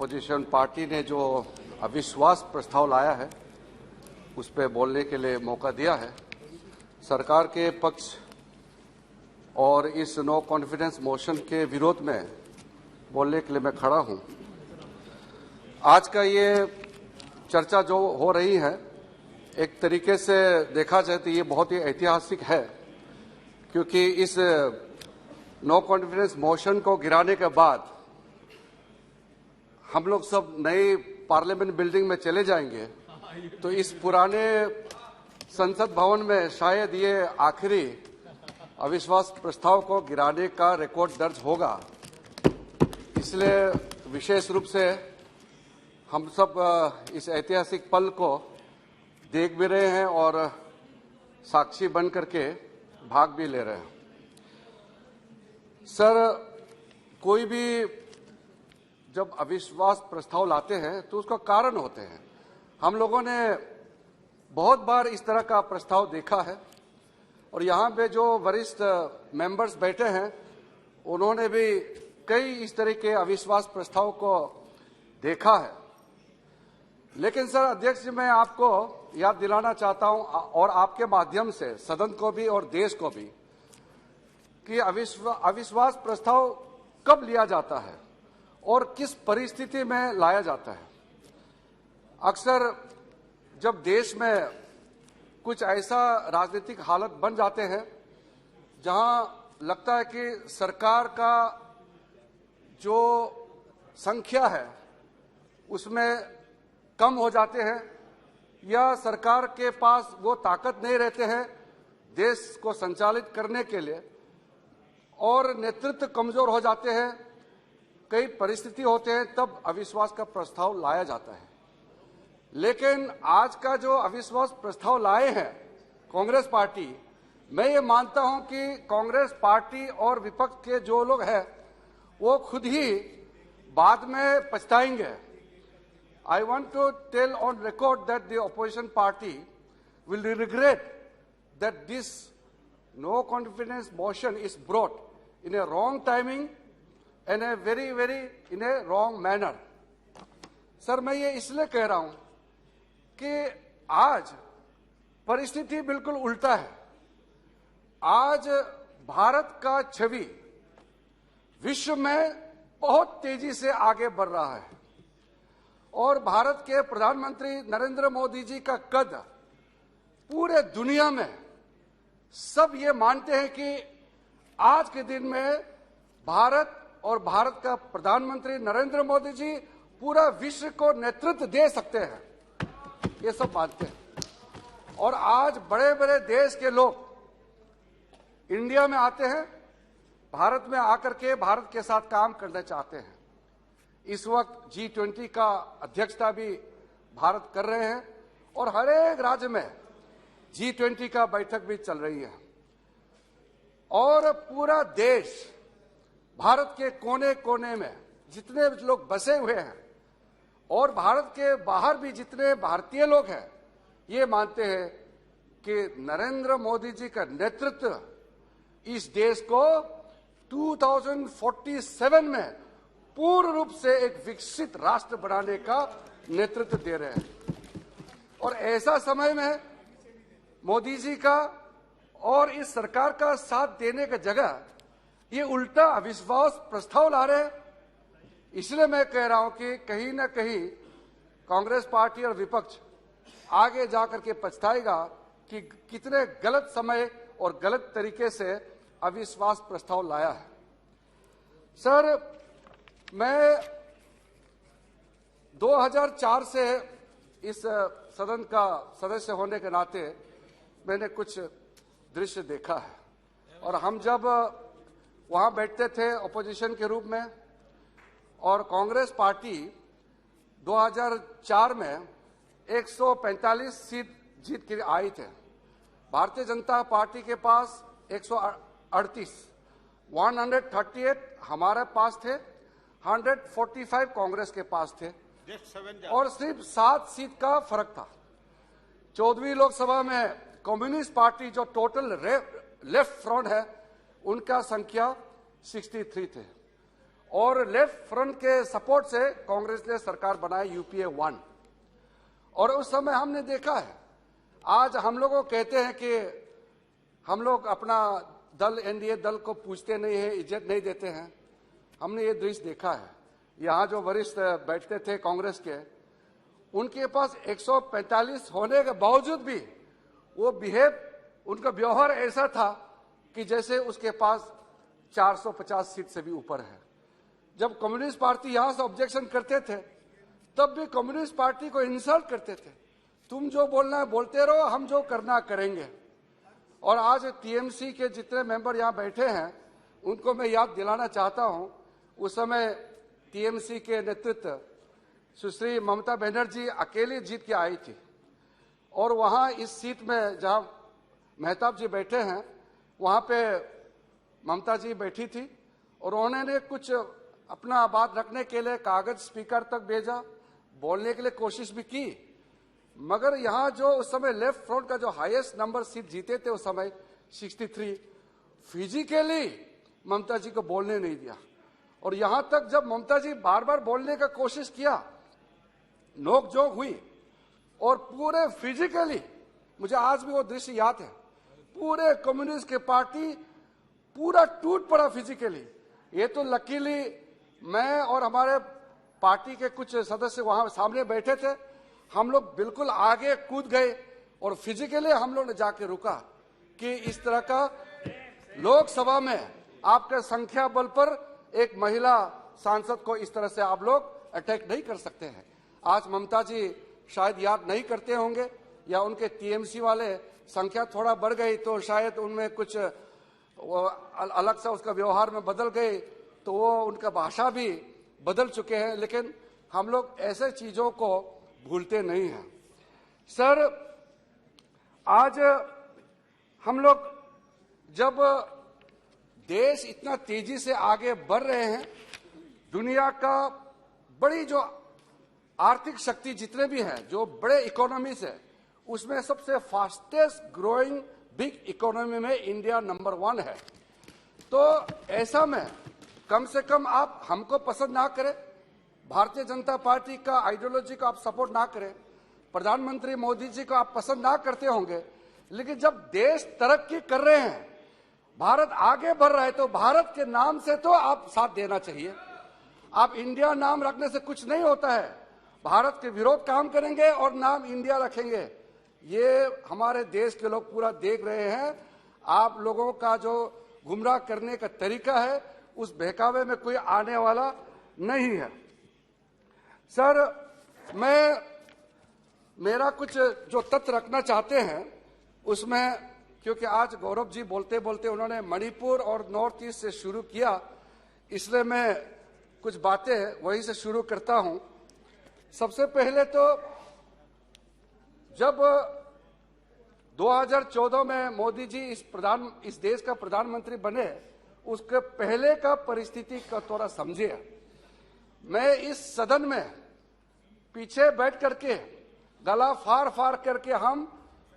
Opposition party ने जो अविश्वास प्रस्ताव लाया है उस पर बोलने के लिए मौका दिया है। सरकार के पक्ष और इस नो कॉन्फिडेंस मोशन के विरोध में बोलने के लिए मैं खड़ा हूं। आज का ये चर्चा जो हो रही है, एक तरीके से देखा जाए तो ये बहुत ही ऐतिहासिक है, क्योंकि इस नो कॉन्फिडेंस मोशन को गिराने के बाद हम लोग सब नई पार्लियामेंट बिल्डिंग में चले जाएंगे, तो इस पुराने संसद भवन में शायद ये आखिरी अविश्वास प्रस्ताव को गिराने का रिकॉर्ड दर्ज होगा। इसलिए विशेष रूप से हम सब इस ऐतिहासिक पल को देख भी रहे हैं और साक्षी बन करके भाग भी ले रहे हैं। सर, कोई भी जब अविश्वास प्रस्ताव लाते हैं तो उसका कारण होते हैं। हम लोगों ने बहुत बार इस तरह का प्रस्ताव देखा है और यहाँ पे जो वरिष्ठ मेंबर्स बैठे हैं उन्होंने भी कई इस तरह के अविश्वास प्रस्ताव को देखा है। लेकिन सर अध्यक्ष जी, मैं आपको याद दिलाना चाहता हूं और आपके माध्यम से सदन को भी और देश को भी कि अविश्वास प्रस्ताव कब लिया जाता है और किस परिस्थिति में लाया जाता है। अक्सर जब देश में कुछ ऐसा राजनीतिक हालत बन जाते हैं जहां लगता है कि सरकार का जो संख्या है उसमें कम हो जाते हैं या सरकार के पास वो ताकत नहीं रहते हैं देश को संचालित करने के लिए, और नेतृत्व कमजोर हो जाते हैं, कई परिस्थिति होते हैं, तब अविश्वास का प्रस्ताव लाया जाता है। लेकिन आज का जो अविश्वास प्रस्ताव लाए हैं कांग्रेस पार्टी, मैं ये मानता हूं कि कांग्रेस पार्टी और विपक्ष के जो लोग हैं वो खुद ही बाद में पछताएंगे। I want to tell on record that the opposition party will regret that this no confidence motion is brought in a wrong timing and a very in a wrong manner. Sir, मैं ये इसलिए कह रहा हूं कि आज परिस्थिति बिल्कुल उल्टा है। आज भारत का छवि विश्व में बहुत तेजी से आगे बढ़ रहा है और भारत के प्रधानमंत्री नरेंद्र मोदी जी का कद पूरे दुनिया में सब ये मानते हैं कि आज के दिन में भारत और भारत का प्रधानमंत्री नरेंद्र मोदी जी पूरा विश्व को नेतृत्व दे सकते हैं, ये सब मानते हैं। और आज बड़े बड़े देश के लोग इंडिया में आते हैं, भारत में आकर के भारत के साथ काम करना चाहते हैं। इस वक्त G20 का अध्यक्षता भी भारत कर रहे हैं और हर एक राज्य में G20 का बैठक भी चल रही है और पूरा देश, भारत के कोने कोने में जितने लोग बसे हुए हैं और भारत के बाहर भी जितने भारतीय लोग हैं, ये मानते हैं कि नरेंद्र मोदी जी का नेतृत्व इस देश को 2047 में पूर्ण रूप से एक विकसित राष्ट्र बनाने का नेतृत्व दे रहे हैं। और ऐसा समय में मोदी जी का और इस सरकार का साथ देने की जगह ये उल्टा अविश्वास प्रस्ताव ला रहे हैं। इसलिए मैं कह रहा हूं कि कहीं ना कहीं कांग्रेस पार्टी और विपक्ष आगे जाकर के पछताएगा कि कितने गलत समय और गलत तरीके से अविश्वास प्रस्ताव लाया है। सर, मैं 2004 से इस सदन का सदस्य होने के नाते मैंने कुछ दृश्य देखा है और हम जब वहां बैठते थे अपोजिशन के रूप में और कांग्रेस पार्टी 2004 में 145 सीट जीत के आई थे, भारतीय जनता पार्टी के पास 138 हमारे पास थे, 145 कांग्रेस के पास थे और सिर्फ 7 सीट का फर्क था। 14वीं लोकसभा में कम्युनिस्ट पार्टी जो टोटल लेफ्ट फ्रंट है उनका संख्या 63 थे और लेफ्ट फ्रंट के सपोर्ट से कांग्रेस ने सरकार बनाई यूपीए 1। और उस समय हमने देखा है, आज हम लोगों कहते हैं कि हम लोग अपना दल एनडीए दल को पूछते नहीं है, इज्जत नहीं देते हैं। हमने ये दृश्य देखा है, यहाँ जो वरिष्ठ बैठते थे कांग्रेस के, उनके पास 145 होने के बावजूद भी वो उनका व्यवहार ऐसा था कि जैसे उसके पास 450 सीट से भी ऊपर है। जब कम्युनिस्ट पार्टी यहां से ऑब्जेक्शन करते थे, तब भी कम्युनिस्ट पार्टी को इंसल्ट करते थे, तुम जो बोलना है बोलते रहो, हम जो करना करेंगे। और आज टीएमसी के जितने मेंबर यहां बैठे हैं, उनको मैं याद दिलाना चाहता हूं, उस समय टीएमसी के नेतृत्व सुश्री ममता बनर्जी अकेली जीत के आई थी, और वहां इस सीट में जहां मेहताब जी बैठे हैं, वहां पे ममता जी बैठी थी, और उन्होंने कुछ अपना बात रखने के लिए कागज स्पीकर तक भेजा, बोलने के लिए कोशिश भी की, मगर यहां जो उस समय लेफ्ट फ्रंट का जो हाईएस्ट नंबर सीट जीते थे उस समय 63, फिजिकली ममता जी को बोलने नहीं दिया। और यहां तक जब ममता जी बार बार बोलने का कोशिश किया, नोकझोंक हुई, और पूरे फिजिकली, मुझे आज भी वो दृश्य याद है, पूरे कम्युनिस्ट के पार्टी पूरा टूट पड़ा फिजिकली। ये तो लकीली मैं और हमारे पार्टी के कुछ सदस्य वहां सामने बैठे थे, हम लोग बिल्कुल आगे कूद गए और फिजिकली हम लोग ने जाके रुका कि इस तरह का लोकसभा में आपके संख्या बल पर एक महिला सांसद को इस तरह से आप लोग अटैक नहीं कर सकते हैं। आज ममता जी शायद याद नहीं करते होंगे, या उनके टीएमसी वाले संख्या थोड़ा बढ़ गई तो शायद उनमें कुछ अलग सा उसका व्यवहार में बदल गए, तो वो उनका भाषा भी बदल चुके हैं, लेकिन हम लोग ऐसे चीजों को भूलते नहीं हैं। सर, आज हम लोग जब देश इतना तेजी से आगे बढ़ रहे हैं, दुनिया का बड़ी जो आर्थिक शक्ति जितने भी हैं, जो बड़े इकोनॉमीज है, उसमें सबसे फास्टेस्ट ग्रोइंग बिग इकोनॉमी में इंडिया नंबर 1 है। तो ऐसा में कम से कम आप हमको पसंद ना करें, भारतीय जनता पार्टी का आइडियोलॉजी को आप सपोर्ट ना करें, प्रधानमंत्री मोदी जी को आप पसंद ना करते होंगे, लेकिन जब देश तरक्की कर रहे हैं, भारत आगे बढ़ रहा है, तो भारत के नाम से तो आप साथ देना चाहिए। आप इंडिया नाम रखने से कुछ नहीं होता है, भारत के विरोध काम करेंगे और नाम इंडिया रखेंगे। ये हमारे देश के लोग पूरा देख रहे हैं। आप लोगों का जो गुमराह करने का तरीका है, उस बहकावे में कोई आने वाला नहीं है। सर, मेरा कुछ जो तथ्य रखना चाहते हैं उसमें, क्योंकि आज गौरव जी बोलते बोलते उन्होंने मणिपुर और नॉर्थ ईस्ट से शुरू किया, इसलिए मैं कुछ बातें वहीं से शुरू करता हूं। सबसे पहले तो जब 2014 में मोदी जी इस देश का प्रधानमंत्री बने, उसके पहले का परिस्थिति का थोड़ा समझिए। मैं इस सदन में पीछे बैठ करके गला फाड़ फाड़ करके हम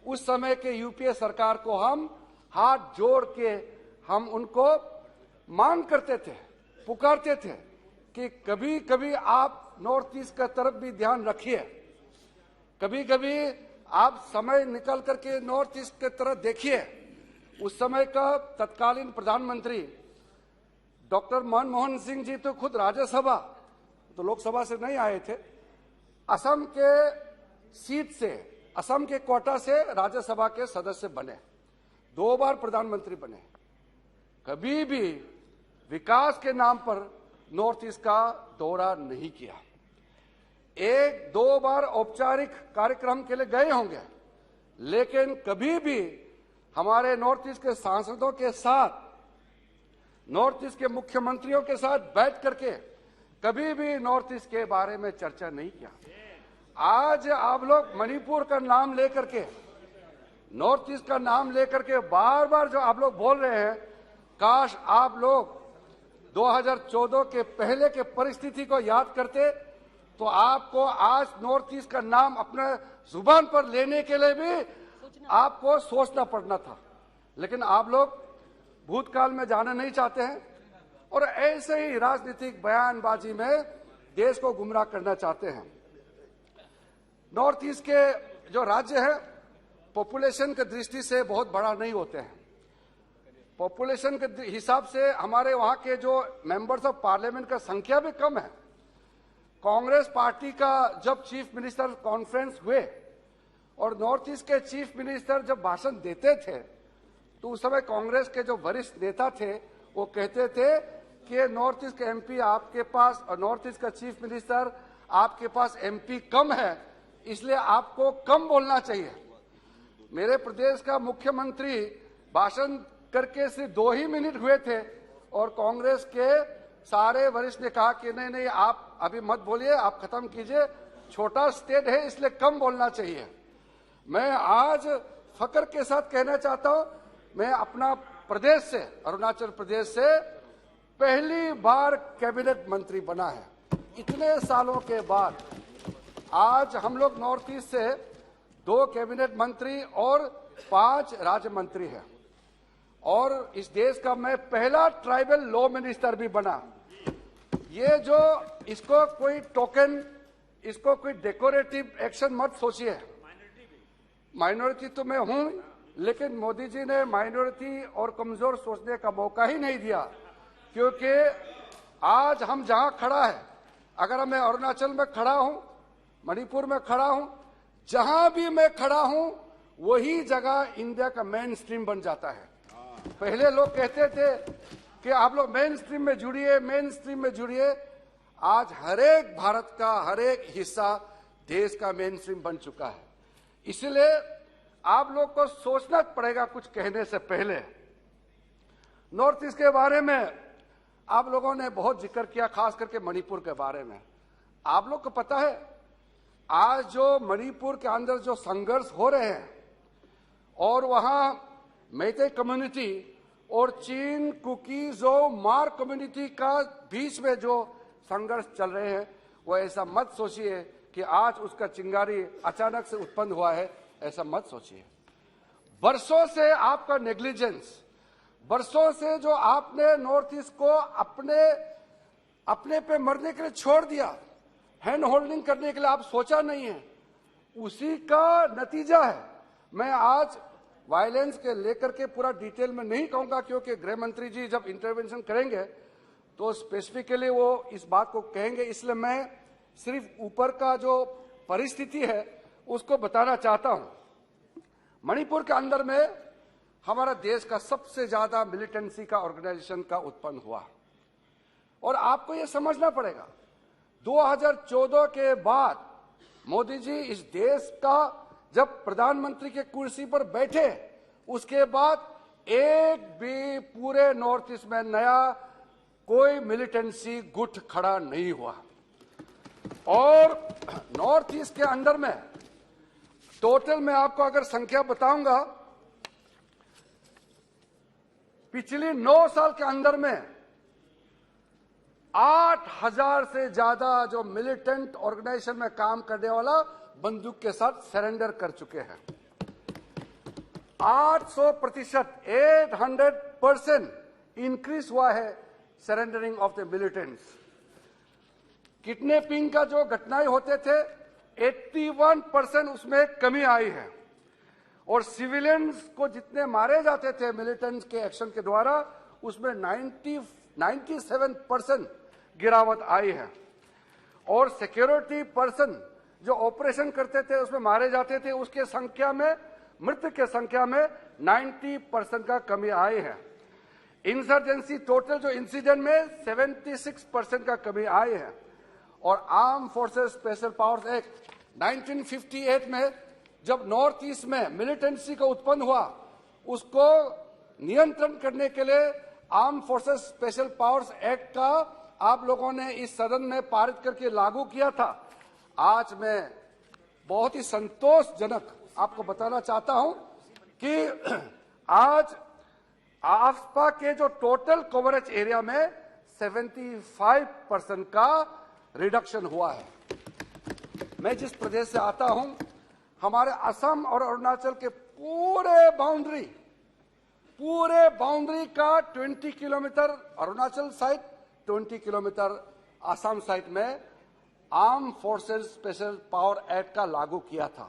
उस समय के यूपीए सरकार को हम हाथ जोड़ के हम उनको मांग करते थे, पुकारते थे कि कभी कभी आप नॉर्थ ईस्ट का तरफ भी ध्यान रखिए, कभी कभी आप समय निकल करके नॉर्थ ईस्ट की तरफ देखिए। उस समय का तत्कालीन प्रधानमंत्री डॉक्टर मनमोहन सिंह जी तो खुद राज्यसभा, तो लोकसभा से नहीं आए थे, असम के सीट से, असम के कोटा से राज्यसभा के सदस्य बने, 2 बार प्रधानमंत्री बने। कभी भी विकास के नाम पर नॉर्थ ईस्ट का दौरा नहीं किया। 1-2 बार औपचारिक कार्यक्रम के लिए गए होंगे, लेकिन कभी भी हमारे नॉर्थ ईस्ट के सांसदों के साथ, नॉर्थ ईस्ट के मुख्यमंत्रियों के साथ बैठ करके कभी भी नॉर्थ ईस्ट के बारे में चर्चा नहीं किया। आज आप लोग मणिपुर का नाम लेकर के, नॉर्थ ईस्ट का नाम लेकर के बार बार जो आप लोग बोल रहे हैं, काश आप लोग 2014 के पहले के परिस्थिति को याद करते, तो आपको आज नॉर्थ ईस्ट का नाम अपने जुबान पर लेने के लिए भी आपको सोचना पड़ना था। लेकिन आप लोग भूतकाल में जाना नहीं चाहते हैं, और ऐसे ही राजनीतिक बयानबाजी में देश को गुमराह करना चाहते हैं। नॉर्थ ईस्ट के जो राज्य है पॉपुलेशन की दृष्टि से बहुत बड़ा नहीं होते हैं। पॉपुलेशन के हिसाब से हमारे वहां के जो मेंबर्स ऑफ पार्लियामेंट का संख्या भी कम है। कांग्रेस पार्टी का जब चीफ मिनिस्टर कॉन्फ्रेंस हुए और नॉर्थ ईस्ट के चीफ मिनिस्टर जब भाषण देते थे तो उस समय कांग्रेस के जो वरिष्ठ नेता थे वो कहते थे कि नॉर्थ ईस्ट के एमपी आपके पास और नॉर्थ ईस्ट का चीफ मिनिस्टर आपके पास एमपी कम है, इसलिए आपको कम बोलना चाहिए। मेरे प्रदेश का मुख्यमंत्री भाषण करके सिर्फ 2 ही मिनट हुए थे और कांग्रेस के सारे वरिष्ठ ने कहा कि नहीं नहीं आप अभी मत बोलिए, आप खत्म कीजिए, छोटा स्टेट है इसलिए कम बोलना चाहिए। मैं आज फक्र के साथ कहना चाहता हूं, मैं अपना प्रदेश से अरुणाचल प्रदेश से पहली बार कैबिनेट मंत्री बना है। इतने सालों के बाद आज हम लोग नॉर्थ ईस्ट से 2 कैबिनेट मंत्री और 5 राज्य मंत्री हैं और इस देश का मैं पहला ट्राइबल लॉ मिनिस्टर भी बना। ये जो इसको कोई टोकन, इसको कोई डेकोरेटिव एक्शन मत सोचिए। माइनॉरिटी तो मैं हूं, लेकिन मोदी जी ने माइनॉरिटी और कमजोर सोचने का मौका ही नहीं दिया, क्योंकि आज हम जहां खड़ा है, अगर मैं अरुणाचल में खड़ा हूं, मणिपुर में खड़ा हूं, जहां भी मैं खड़ा हूं वही जगह इंडिया का मेन स्ट्रीम बन जाता है। पहले लोग कहते थे कि आप लोग मेन स्ट्रीम में जुड़िए, मेन स्ट्रीम में जुड़िए। आज हरेक भारत का हरेक हिस्सा देश का मेन स्ट्रीम बन चुका है। इसलिए आप लोग को सोचना पड़ेगा कुछ कहने से पहले। नॉर्थ ईस्ट के बारे में आप लोगों ने बहुत जिक्र किया, खास करके मणिपुर के बारे में। आप लोग को पता है आज जो मणिपुर के अंदर जो संघर्ष हो रहे हैं और वहां मैते कम्युनिटी और चीन, कुकीज़ो, मार कम्युनिटी का बीच में जो संघर्ष चल रहे हैं, वो ऐसा मत सोचिए कि आज उसका चिंगारी अचानक से उत्पन्न हुआ है, ऐसा मत सोचिए। बरसों से आपका नेग्लिजेंस, बरसों से जो आपने नॉर्थ ईस्ट को अपने पे मरने के लिए छोड़ दिया, हैंड होल्डिंग करने के लिए आप सोचा नहीं है, उसी का नतीजा है। मैं आज वायलेंस के लेकर के पूरा डिटेल में नहीं कहूंगा, क्योंकि गृह मंत्री जी जब इंटरवेंशन करेंगे तो स्पेसिफिकली वो इस बात को कहेंगे, इसलिए मैं सिर्फ ऊपर का जो परिस्थिति है उसको बताना चाहता हूं। मणिपुर के अंदर में हमारा देश का सबसे ज्यादा मिलिटेंसी का ऑर्गेनाइजेशन का उत्पन्न हुआ और आपको ये समझना पड़ेगा 2014 के बाद मोदी जी इस देश का जब प्रधानमंत्री के कुर्सी पर बैठे, उसके बाद एक भी पूरे नॉर्थ ईस्ट में नया कोई मिलिटेंसी गुट खड़ा नहीं हुआ। और नॉर्थ ईस्ट के अंदर में टोटल में आपको अगर संख्या बताऊंगा, पिछली 9 साल के अंदर में 8,000 से ज्यादा जो मिलिटेंट ऑर्गेनाइजेशन में काम करने वाला बंदूक के साथ सरेंडर कर चुके हैं। 800%, 800% इंक्रीज हुआ है surrendering of the militants. Kidnapping का जो घटनाएं होते थे 81% उसमें कमी आई है और सिविलियंस को जितने मारे जाते थे मिलिटेंट्स के एक्शन के द्वारा उसमें 97% गिरावट आई है और सिक्योरिटी पर्सन जो ऑपरेशन करते थे उसमें मारे जाते थे उसके संख्या में, मृत्यु के संख्या में 90% का कमी आई है। इंसर्जेंसी टोटल जो इंसिडेंट में 76% का कमी आई है और arm forces special powers act 1958 में जब नॉर्थ ईस्ट में मिलिटेंसी का उत्पन्न हुआ, उसको नियंत्रण करने के लिए arm forces special powers act का आप लोगों ने इस सदन में पारित करके लागू किया था। आज मैं बहुत ही संतोषजनक आपको बताना चाहता हूं कि आज आसपा के जो टोटल कवरेज एरिया में 75% का रिडक्शन हुआ है। मैं जिस प्रदेश से आता हूं, हमारे असम और अरुणाचल के पूरे बाउंड्री पूरे बाउंड्री का 20 kilometre Arunachal side, 20 kilometre Assam side में armed forces special power act का लागू किया था।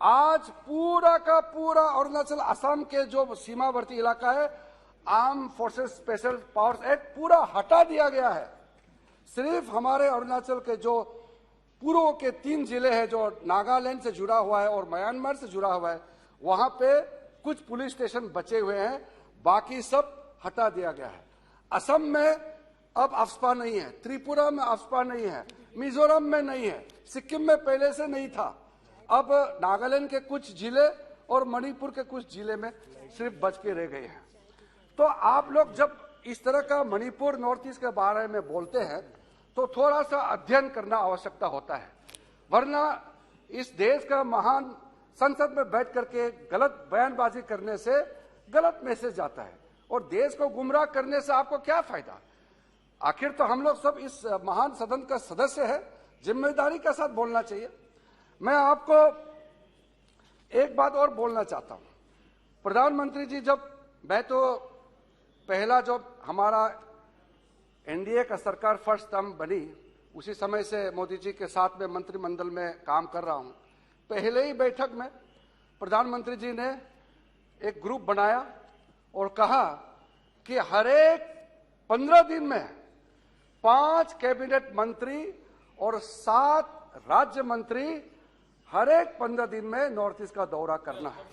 आज पूरा का पूरा अरुणाचल असम के जो सीमावर्ती इलाका है, arm forces special powers act पूरा हटा दिया गया है। सिर्फ हमारे अरुणाचल के जो पूर्व के 3 जिले हैं जो नागालैंड से जुड़ा हुआ है और म्यांमार से जुड़ा हुआ है, वहां पे कुछ पुलिस स्टेशन बचे हुए हैं, बाकी सब हटा दिया गया है। असम में अब अफ्स्पा नहीं है, त्रिपुरा में अफ्स्पा नहीं है, मिजोरम में नहीं है, सिक्किम में पहले से नहीं था। अब नागालैंड के कुछ जिले और मणिपुर के कुछ जिले में सिर्फ बच के रह गए हैं। तो आप लोग जब इस तरह का मणिपुर नॉर्थ ईस्ट के बारे में बोलते हैं तो थोड़ा सा अध्ययन करना आवश्यकता होता है, वरना इस देश का महान संसद में बैठ करके गलत बयानबाजी करने से गलत मैसेज जाता है और देश को गुमराह करने से आपको क्या फायदा। आखिर तो हम लोग सब इस महान सदन का सदस्य है, जिम्मेदारी के साथ बोलना चाहिए। मैं आपको एक बात और बोलना चाहता हूं। प्रधानमंत्री जी, जब मैं तो पहला जब हमारा एनडीए का सरकार फर्स्ट टर्म बनी, उसी समय से मोदी जी के साथ में मंत्रिमंडल में काम कर रहा हूं। पहले ही बैठक में प्रधानमंत्री जी ने एक ग्रुप बनाया और कहा कि हर एक 15 दिन में 5 कैबिनेट मंत्री और 7 राज्य मंत्री हर एक 15 दिन में नॉर्थ ईस्ट का दौरा करना है,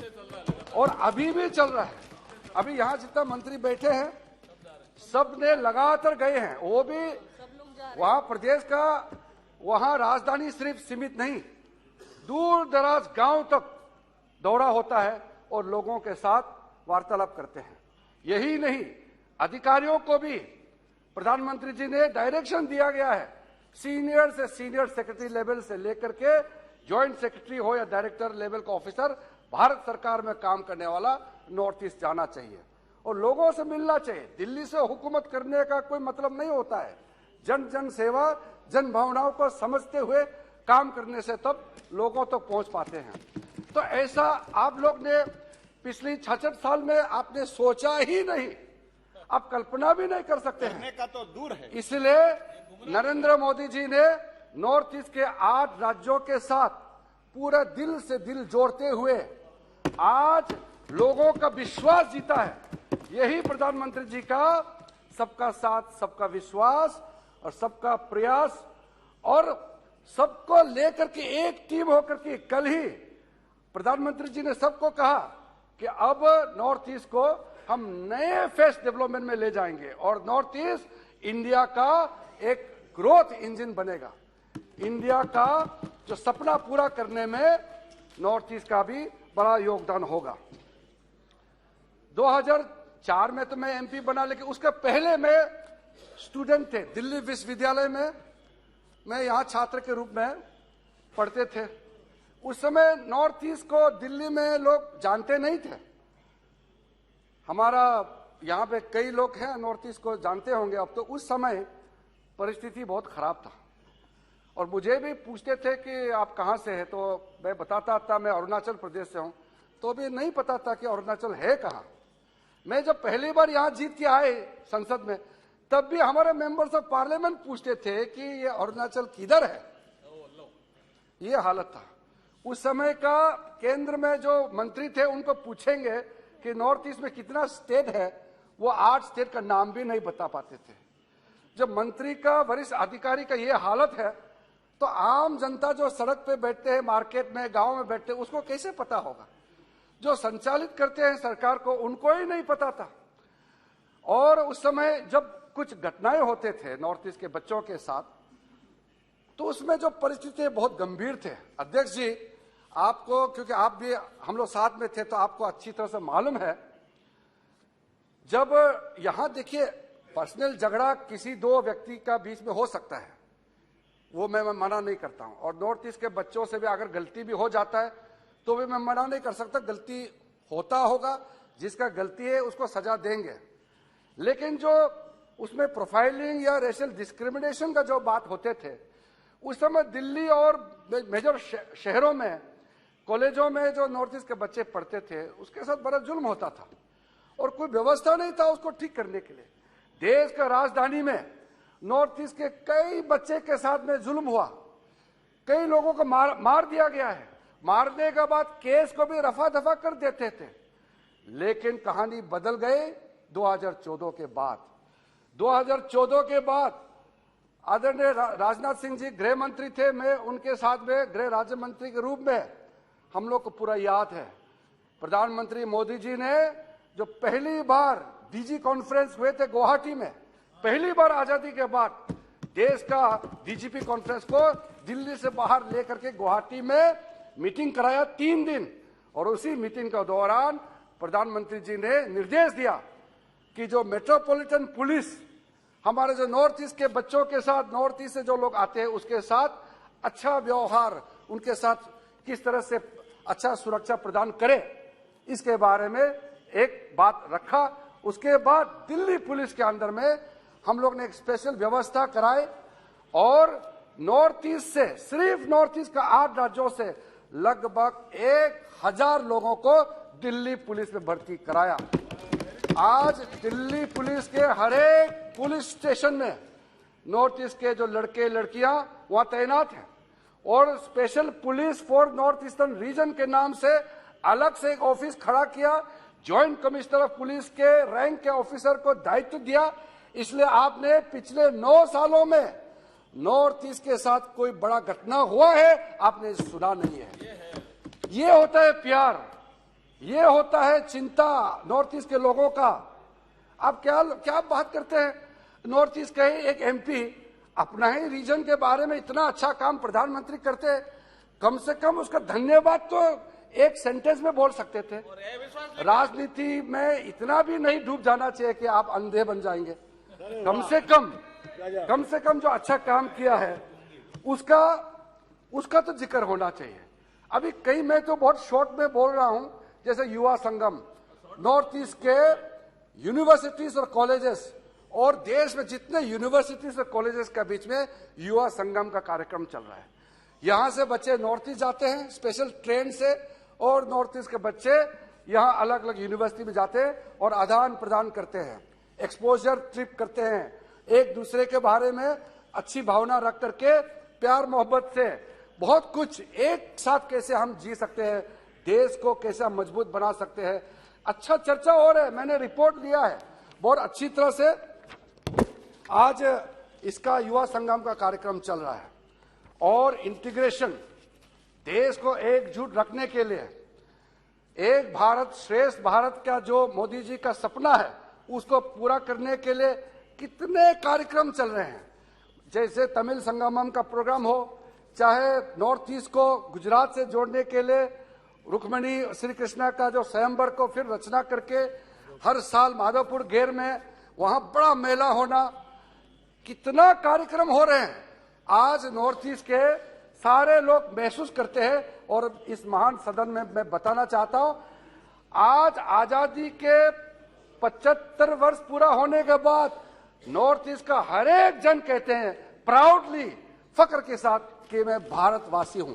और अभी भी चल रहा है। अभी यहाँ जितना मंत्री बैठे हैं सब ने लगातार गए हैं, वो भी वहां प्रदेश का, वहां राजधानी सिर्फ सीमित नहीं, दूर दराज गांव तक दौरा होता है और लोगों के साथ वार्तालाप करते हैं। यही नहीं, अधिकारियों को भी प्रधानमंत्री जी ने डायरेक्शन दिया गया है, सीनियर से सीनियर सेक्रेटरी लेवल से लेकर के ज्वाइंट सेक्रेटरी हो या डायरेक्टर लेवल का ऑफिसर, भारत सरकार में काम करने वाला नॉर्थ ईस्ट जाना चाहिए और लोगों से मिलना चाहिए। दिल्ली से हुकूमत करने का कोई मतलब नहीं होता है। जन जन सेवा, जन भावनाओं को समझते हुए काम करने से तब लोगों तक पहुंच पाते हैं। तो ऐसा आप लोग ने पिछली 66 साल में आपने सोचा ही नहीं, आप कल्पना भी नहीं कर सकते हैं का तो दूर है। इसलिए नरेंद्र मोदी जी ने नॉर्थ ईस्ट के 8 राज्यों के साथ पूरा दिल से दिल जोड़ते हुए आज लोगों का विश्वास जीता है। यही प्रधानमंत्री जी का सबका साथ, सबका विश्वास और सबका प्रयास और सबको लेकर के एक टीम होकर के कल ही प्रधानमंत्री जी ने सबको कहा कि अब नॉर्थ ईस्ट को हम नए फेस डेवलपमेंट में ले जाएंगे और नॉर्थ ईस्ट इंडिया का एक ग्रोथ इंजन बनेगा। इंडिया का जो सपना पूरा करने में नॉर्थ ईस्ट का भी बड़ा योगदान होगा। 2004 में तो मैं एमपी बना, लेकिन उसके पहले मैं स्टूडेंट थे दिल्ली विश्वविद्यालय में, मैं यहाँ छात्र के रूप में पढ़ते थे। उस समय नॉर्थ ईस्ट को दिल्ली में लोग जानते नहीं थे। हमारा यहाँ पे कई लोग हैं नॉर्थ ईस्ट को जानते होंगे अब तो। उस समय परिस्थिति बहुत खराब था और मुझे भी पूछते थे कि आप कहाँ से हैं, तो मैं बताता था मैं अरुणाचल प्रदेश से हूँ, तो भी नहीं पता था कि अरुणाचल है कहाँ। मैं जब पहली बार यहाँ जीत के आए संसद में, तब भी हमारे मेंबर्स ऑफ पार्लियामेंट पूछते थे कि ये अरुणाचल किधर है। ये हालत था उस समय का। केंद्र में जो मंत्री थे उनको पूछेंगे कि नॉर्थ ईस्ट में कितना स्टेट है, वो 8 स्टेट का नाम भी नहीं बता पाते थे। जब मंत्री का, वरिष्ठ अधिकारी का ये हालत है, तो आम जनता जो सड़क पे बैठते हैं, मार्केट में, गांव में बैठते हैं, उसको कैसे पता होगा। जो संचालित करते हैं सरकार को, उनको ही नहीं पता था। और उस समय जब कुछ घटनाएं होते थे नॉर्थ ईस्ट के बच्चों के साथ, तो उसमें जो परिस्थिति बहुत गंभीर थे। अध्यक्ष जी, आपको, क्योंकि आप भी हम लोग साथ में थे तो आपको अच्छी तरह से मालूम है, जब यहां देखिए पर्सनल झगड़ा किसी 2 व्यक्ति का बीच में हो सकता है, वो मैं मना नहीं करता हूं। और नॉर्थ ईस्ट के बच्चों से भी अगर गलती भी हो जाता है तो भी मैं मना नहीं कर सकता, गलती होता होगा, जिसका गलती है उसको सजा देंगे। लेकिन जो उसमें प्रोफाइलिंग या रेशियल डिस्क्रिमिनेशन का जो बात होते थे, उस समय दिल्ली और मेजर शहरों में, कॉलेजों में जो नॉर्थ ईस्ट के बच्चे पढ़ते थे, उसके साथ बड़ा जुल्म होता था। और कोई व्यवस्था नहीं था उसको ठीक करने के लिए। देश का राजधानी में नॉर्थ ईस्ट के कई बच्चे के साथ में जुल्म हुआ, कई लोगों को मार दिया गया है। मारने के बाद केस को भी रफा दफा कर देते थे, लेकिन कहानी बदल गई 2014 के बाद। 2014 के बाद आदरणीय राजनाथ सिंह जी गृह मंत्री थे, मैं उनके साथ में गृह राज्य मंत्री के रूप में, हम लोग को पूरा याद है प्रधानमंत्री मोदी जी ने जो पहली बार डीजी कॉन्फ्रेंस हुए थे गुवाहाटी में, पहली बार आजादी के बाद देश का डीजीपी कॉन्फ्रेंस को दिल्ली से बाहर लेकर के गुवाहाटी में मीटिंग कराया 3 दिन। और उसी मीटिंग के दौरान प्रधानमंत्री जी ने निर्देश दिया कि जो मेट्रोपॉलिटन पुलिस हमारे जो नॉर्थ ईस्ट के बच्चों के साथ, नॉर्थ ईस्ट से जो लोग आते हैं उसके साथ अच्छा व्यवहार, उनके साथ किस तरह से अच्छा सुरक्षा प्रदान करे, इसके बारे में एक बात रखा। उसके बाद दिल्ली पुलिस के अंदर में हम लोग ने एक स्पेशल व्यवस्था कराई और नॉर्थ ईस्ट से, सिर्फ नॉर्थ ईस्ट का 8 राज्यों से लगभग 1000 लोगों को दिल्ली पुलिस में भर्ती कराया। आज दिल्ली पुलिस के हर एक पुलिस स्टेशन में नॉर्थ ईस्ट के जो लड़के लड़कियां वहां तैनात हैं और special police for north eastern region के नाम से अलग से एक ऑफिस खड़ा किया। ज्वाइंट कमिश्नर ऑफ पुलिस के रैंक के ऑफिसर को दायित्व दिया। इसलिए आपने पिछले 9 सालों में नॉर्थ ईस्ट के साथ कोई बड़ा घटना हुआ है आपने सुना नहीं है। ये होता है प्यार, ये होता है चिंता नॉर्थ ईस्ट के लोगों का। आप क्या बात करते हैं, नॉर्थ ईस्ट के एक एमपी अपना ही रीजन के बारे में इतना अच्छा काम प्रधानमंत्री करते हैं, कम से कम उसका धन्यवाद तो एक सेंटेंस में बोल सकते थे। राजनीति में इतना भी नहीं डूब जाना चाहिए कि आप अंधे बन जाएंगे। कम से कम जो अच्छा काम किया है उसका तो जिक्र होना चाहिए। अभी कई, मैं तो बहुत शॉर्ट में बोल रहा हूं, जैसे युवा संगम, नॉर्थ ईस्ट के यूनिवर्सिटीज और कॉलेजेस और देश में जितने यूनिवर्सिटीज और कॉलेजेस के बीच में युवा संगम का कार्यक्रम चल रहा है। यहां से बच्चे नॉर्थ ईस्ट जाते हैं स्पेशल ट्रेन से और नॉर्थ ईस्ट के बच्चे यहां अलग अलग यूनिवर्सिटी में जाते हैं और आदान प्रदान करते हैं, एक्सपोजर ट्रिप करते हैं, एक दूसरे के बारे में अच्छी भावना रख करके प्यार मोहब्बत से बहुत कुछ एक साथ कैसे हम जी सकते हैं, देश को कैसे हम मजबूत बना सकते हैं, अच्छा चर्चा हो रहा है। मैंने रिपोर्ट लिया है बहुत अच्छी तरह से। आज इसका युवा संगम का कार्यक्रम चल रहा है और इंटीग्रेशन, देश को एकजुट रखने के लिए एक भारत श्रेष्ठ भारत का जो मोदी जी का सपना है उसको पूरा करने के लिए कितने कार्यक्रम चल रहे हैं। जैसे तमिल संगमम का प्रोग्राम हो, चाहे नॉर्थ ईस्ट को गुजरात से जोड़ने के लिए रुक्मिणी श्री कृष्णा का जो स्वयंवर को फिर रचना करके हर साल माधवपुर घेर में वहां बड़ा मेला होना, कितना कार्यक्रम हो रहे हैं। आज नॉर्थ ईस्ट के सारे लोग महसूस करते हैं और इस महान सदन में मैं बताना चाहता हूं, आज आजादी के 75 वर्ष पूरा होने के बाद नॉर्थ ईस्ट का हर एक जन कहते हैं प्राउडली, फक्र के साथ कि मैं भारतवासी हूं।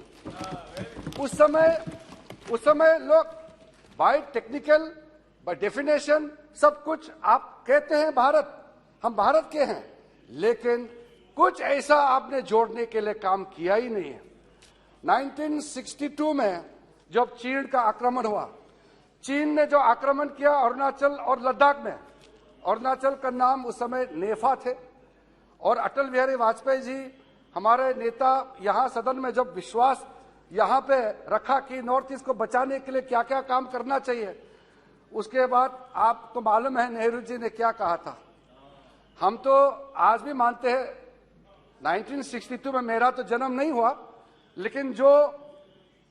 उस समय लोग बाय टेक्निकल, बाय डेफिनेशन सब कुछ आप कहते हैं भारत, हम भारत के हैं, लेकिन कुछ ऐसा आपने जोड़ने के लिए काम किया ही नहीं है। 1962 में जब चीन का आक्रमण हुआ, चीन ने जो आक्रमण किया अरुणाचल और लद्दाख में, अरुणाचल का नाम उस समय नेफा थे और अटल बिहारी वाजपेयी जी हमारे नेता यहां सदन में जब विश्वास यहां पे रखा कि नॉर्थ ईस्ट को बचाने के लिए क्या क्या काम करना चाहिए, उसके बाद आपको मालूम है नेहरू जी ने क्या कहा था। हम तो आज भी मानते हैं 1962 में मेरा तो जन्म नहीं हुआ, लेकिन जो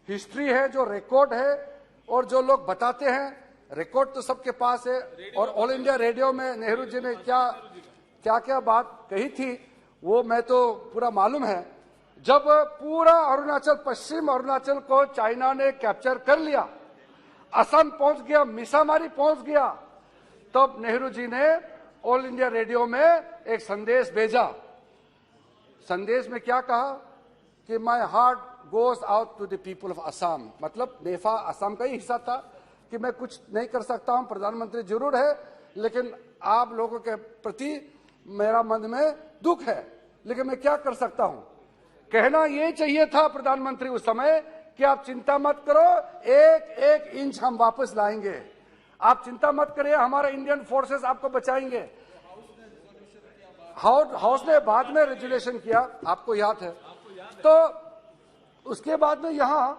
हिस्ट्री है, जो रिकॉर्ड है और जो लोग बताते हैं, रिकॉर्ड तो सबके पास है। और ऑल इंडिया रेडियो में नेहरू जी ने क्या क्या बात कही थी वो मैं तो पूरा मालूम है। जब पूरा अरुणाचल, पश्चिम अरुणाचल को चाइना ने कैप्चर कर लिया, असम पहुंच गया, मिसामारी पहुंच गया, तब नेहरू जी ने ऑल इंडिया रेडियो में एक संदेश भेजा। संदेश में क्या कहा कि my heart goes out to the people of Assam, मतलब नेफा असम का ही हिस्सा था, कि मैं कुछ नहीं कर सकता हूं, प्रधानमंत्री जरूर है, लेकिन आप लोगों के प्रति मेरा मन में दुख है, लेकिन मैं क्या कर सकता हूं। कहना ये चाहिए था प्रधानमंत्री उस समय कि आप चिंता मत करो, एक एक इंच हम वापस लाएंगे, आप चिंता मत करिए, हमारा इंडियन फोर्सेस आपको बचाएंगे। हाउस ने बाद में रेजुलेशन किया, आपको याद है। तो उसके बाद में यहां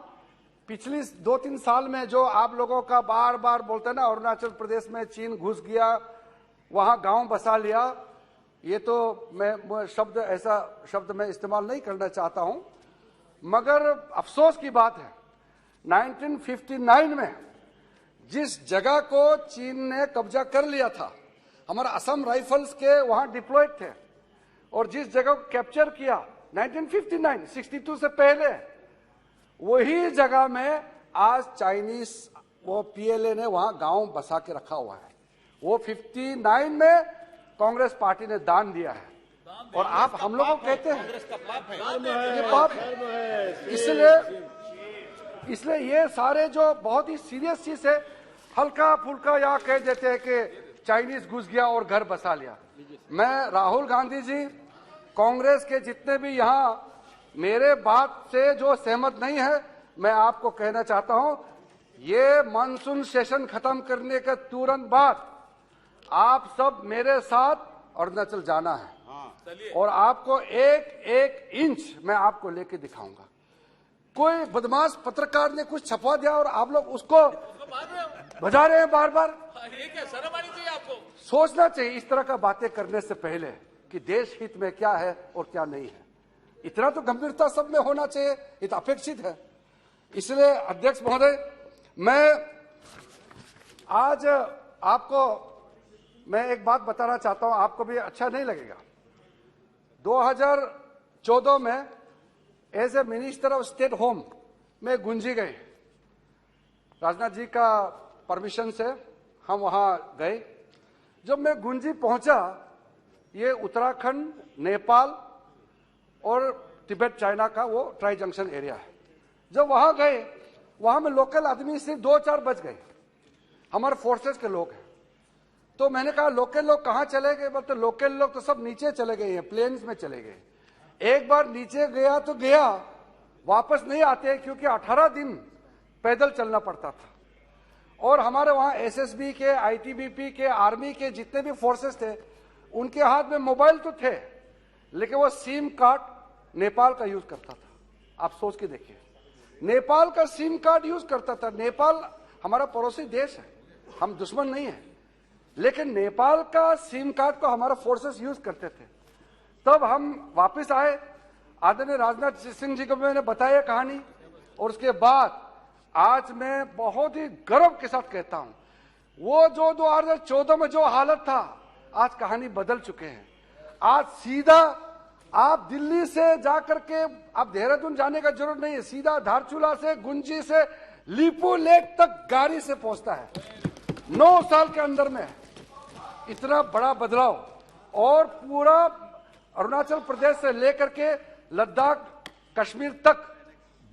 पिछली 2-3 साल में जो आप लोगों का बार बार बोलते हैं ना, अरुणाचल प्रदेश में चीन घुस गया, वहां गांव बसा लिया, ये तो मैं ऐसा शब्द मैं इस्तेमाल नहीं करना चाहता हूं, मगर अफसोस की बात है 1959 में जिस जगह को चीन ने कब्जा कर लिया था, हमारा असम राइफल्स के वहां डिप्लॉयड थे, और जिस जगह को कैप्चर किया 1959 62 से पहले, वही जगह में आज चाइनीज वो पीएलए ने वहां गांव बसा के रखा हुआ है। वो 59 में कांग्रेस पार्टी ने दान दिया है, और आप हम लोगों को कहते हैं ये पाप है। इसलिए ये सारे जो बहुत ही सीरियस चीज है, हल्का फुल्का या कह देते हैं कि चाइनीज घुस गया और घर बसा लिया। मैं राहुल गांधी जी, कांग्रेस के जितने भी यहां मेरे बात से जो सहमत नहीं है, मैं आपको कहना चाहता हूं, ये मानसून सेशन खत्म करने के तुरंत बाद आप सब मेरे साथ अरुणाचल जाना है, और आपको एक एक इंच मैं आपको लेके दिखाऊंगा। कोई बदमाश पत्रकार ने कुछ छपवा दिया और आप लोग उसको बजा रहे हैं बार बार, शर्म आनी चाहिए आपको। सोचना चाहिए इस तरह का बातें करने से पहले कि देश हित में क्या है और क्या नहीं है। इतना तो गंभीरता सब में होना चाहिए, ये तो अपेक्षित है। इसलिए अध्यक्ष महोदय, मैं आज आपको मैं एक बात बताना चाहता हूं, आपको भी अच्छा नहीं लगेगा। 2014 में as a minister of state home में गुंजी गए, राजनाथ जी का परमिशन से हम वहां गए। जब मैं गुंजी पहुंचा, ये उत्तराखंड, नेपाल और तिब्बत चाइना का वो ट्राई जंक्शन एरिया है। जब वहां गए, वहां में लोकल आदमी सिर्फ 2-4 बच गए, हमारे फोर्सेस के लोग हैं। तो मैंने कहा लोकल लोग कहां चले गए, बोलते लोकल लोग तो सब नीचे चले गए हैं, प्लेन्स में चले गए। एक बार नीचे गया तो गया, वापस नहीं आते, क्योंकि 18 दिन पैदल चलना पड़ता था। और हमारे वहां एसएसबी के, आईटीबीपी के, आर्मी के जितने भी फोर्सेस थे, उनके हाथ में मोबाइल तो थे, लेकिन वो सिम कार्ड नेपाल का यूज करता था। आप सोच के देखिए, नेपाल का सिम कार्ड यूज करता था। नेपाल हमारा पड़ोसी देश है, हम दुश्मन नहीं है, लेकिन नेपाल का सिम कार्ड को हमारा फोर्सेस यूज करते थे। तब हम वापस आए, आदरणीय राजनाथ सिंह जी को मैंने बताया कहानी, और उसके बाद आज मैं बहुत ही गर्व के साथ कहता हूं, वो जो 2014 में जो हालत था, आज कहानी बदल चुके हैं। आज सीधा आप दिल्ली से जाकर के आप देहरादून जाने का जरूरत नहीं है, सीधा धारचूला से, गुंजी से लीपू लेक तक गाड़ी से पहुंचता है। 9 साल के अंदर में इतना बड़ा बदलाव, और पूरा अरुणाचल प्रदेश से लेकर के लद्दाख, कश्मीर तक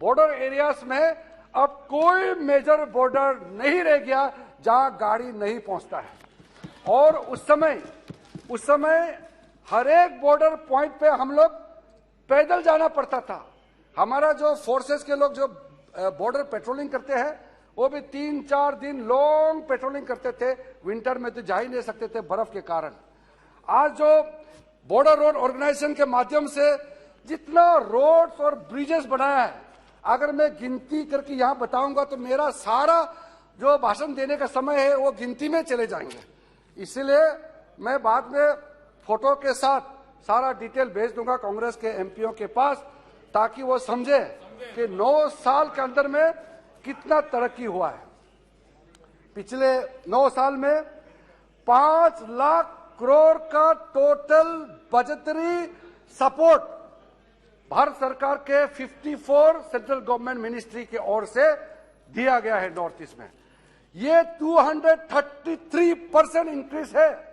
बॉर्डर एरियाज में अब कोई मेजर बॉर्डर नहीं रह गया जहां गाड़ी नहीं पहुंचता है। और उस समय हर एक बॉर्डर पॉइंट पे हम लोग पैदल जाना पड़ता था। हमारा जो फोर्सेस के लोग जो बॉर्डर पेट्रोलिंग करते हैं, वो भी 3-4 दिन लॉन्ग पेट्रोलिंग करते थे। विंटर में तो जा ही नहीं सकते थे बर्फ के कारण। आज जो बॉर्डर रोड ऑर्गेनाइजेशन के माध्यम से जितना रोड्स और ब्रिजेस बनाया है, अगर मैं गिनती करके यहां बताऊंगा तो मेरा सारा जो भाषण देने का समय है वो गिनती में चले जाएंगे। इसलिए मैं बाद में फोटो के साथ सारा डिटेल भेज दूंगा कांग्रेस के एमपीओ के पास, ताकि वो समझे कि 9 साल के अंदर में कितना तरक्की हुआ है। पिछले 9 साल में 5 लाख करोड़ का टोटल बजटरी सपोर्ट भारत सरकार के 54 सेंट्रल गवर्नमेंट मिनिस्ट्री की ओर से दिया गया है नॉर्थ ईस्ट में। ये 233% इंक्रीज है।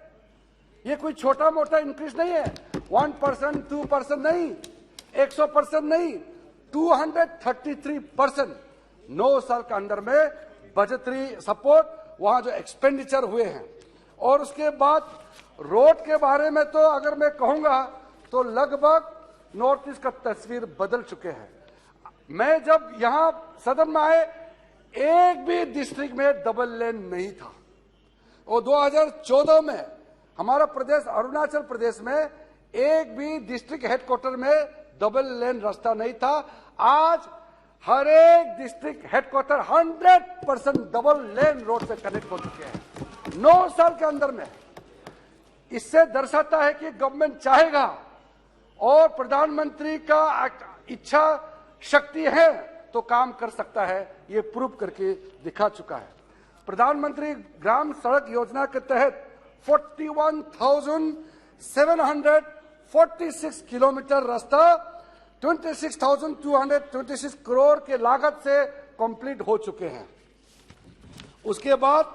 ये कोई छोटा मोटा इंक्रीज नहीं है, 1%, 2% नहीं, 100% नहीं, 233%। 9 साल के अंदर में बजटरी सपोर्ट, वहां जो एक्सपेंडिचर हुए हैं। और उसके बाद रोड के बारे में तो अगर मैं कहूंगा तो लगभग नॉर्थ ईस्ट का तस्वीर बदल चुके हैं। मैं जब यहां सदन में आए, एक भी डिस्ट्रिक्ट में डबल लेन नहीं था। और 2014 में हमारा प्रदेश अरुणाचल प्रदेश में एक भी डिस्ट्रिक्ट हेडक्वार्टर में डबल लेन रास्ता नहीं था। आज हर एक district headquarter 100% double lane road से कनेक्ट हो चुके हैं 9 साल के अंदर में। इससे दर्शाता है कि गवर्नमेंट चाहेगा और प्रधानमंत्री का इच्छा शक्ति है तो काम कर सकता है, ये प्रूव करके दिखा चुका है। प्रधानमंत्री ग्राम सड़क योजना के तहत 41,746 किलोमीटर रास्ता 26,226 करोड़ के लागत से कंप्लीट हो चुके हैं। उसके बाद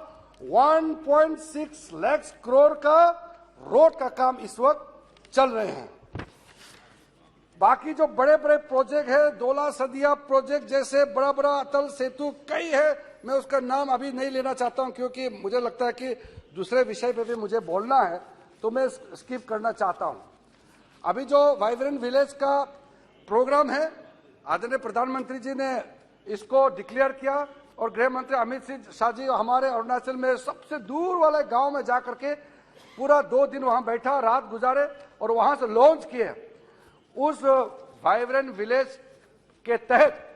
1.6 लाख करोड़ का रोड का काम इस वक्त चल रहे हैं। बाकी जो बड़े बड़े प्रोजेक्ट है, दोला सदिया प्रोजेक्ट जैसे बड़ा बड़ा अटल सेतु कई है, मैं उसका नाम अभी नहीं लेना चाहता हूं क्योंकि मुझे लगता है कि दूसरे विषय पे भी मुझे बोलना है तो मैं स्किप करना चाहता हूं। अभी जो वाइब्रेंट विलेज का प्रोग्राम है, आदरणीय प्रधानमंत्री जी ने इसको डिक्लेयर किया और गृह मंत्री अमित शाह जी हमारे अरुणाचल में सबसे दूर वाले गांव में जाकर के पूरा 2 दिन वहां बैठा, रात गुजारे और वहां से लॉन्च किए। उस वाइब्रेंट विलेज के तहत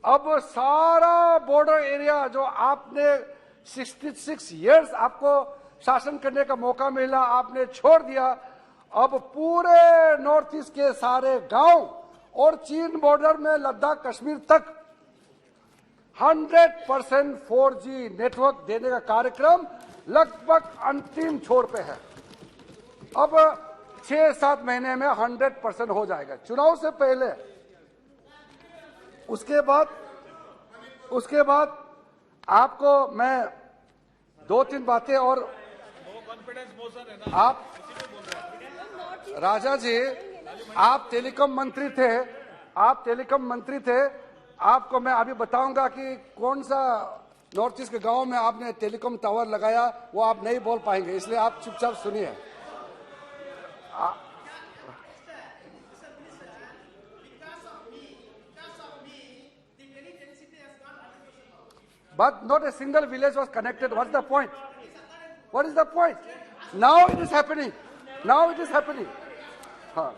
अब सारा बॉर्डर एरिया जो आपने 66 इयर्स आपको शासन करने का मौका मिला, आपने छोड़ दिया। अब पूरे नॉर्थ ईस्ट के सारे गांव और चीन बॉर्डर में लद्दाख कश्मीर तक 100% 4G नेटवर्क देने का कार्यक्रम लगभग अंतिम छोर पे है। अब 6-7 महीने में 100% हो जाएगा चुनाव से पहले। उसके बाद आपको मैं 2-3 बातें और आप राजा जी, आप टेलीकॉम मंत्री थे, आपको मैं अभी बताऊंगा कि कौन सा नॉर्थ ईस्ट के गांव में आपने टेलीकॉम टावर लगाया, वो आप नहीं बोल पाएंगे, इसलिए आप चुपचाप सुनिए। But not a single village was connected. What's the point? What is the point? Now it is happening. Now it is happening. हाँ,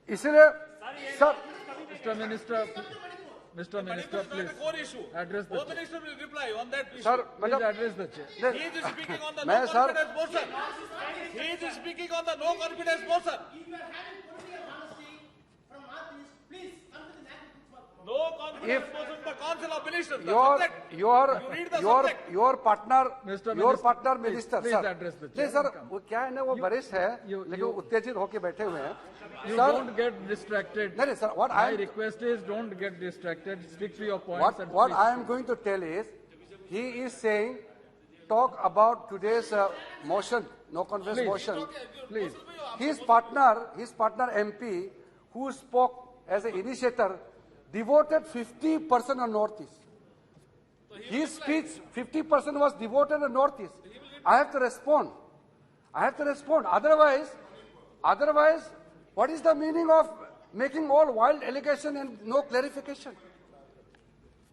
इसलिए sir, Mr. Minister, please address the chair. Minister will reply on that issue. Sir Please address the chair. He is speaking on the मैं no sir, confidence motion. He is speaking on the no confidence motion. No confidence motion by Council of Ministers. The subject. You read the subject. your partner Minister, minister, please sir. address the chair. नहीं sir, वो क्या है ना, वो वरिष्ठ है लेकिन उत्तेजित होके बैठे हुए हैं। You Sir, don't get distracted. नहीं sir, what My request is don't get distracted. Stick to your points. what I am going to tell is, he is saying, talk about today's motion, no confidence motion. Please. His partner MP, who spoke as an initiator, devoted 50% on Northeast. His speech, 50% was devoted on Northeast. I have to respond. Otherwise, what is the meaning of making all wild allegation and no clarification?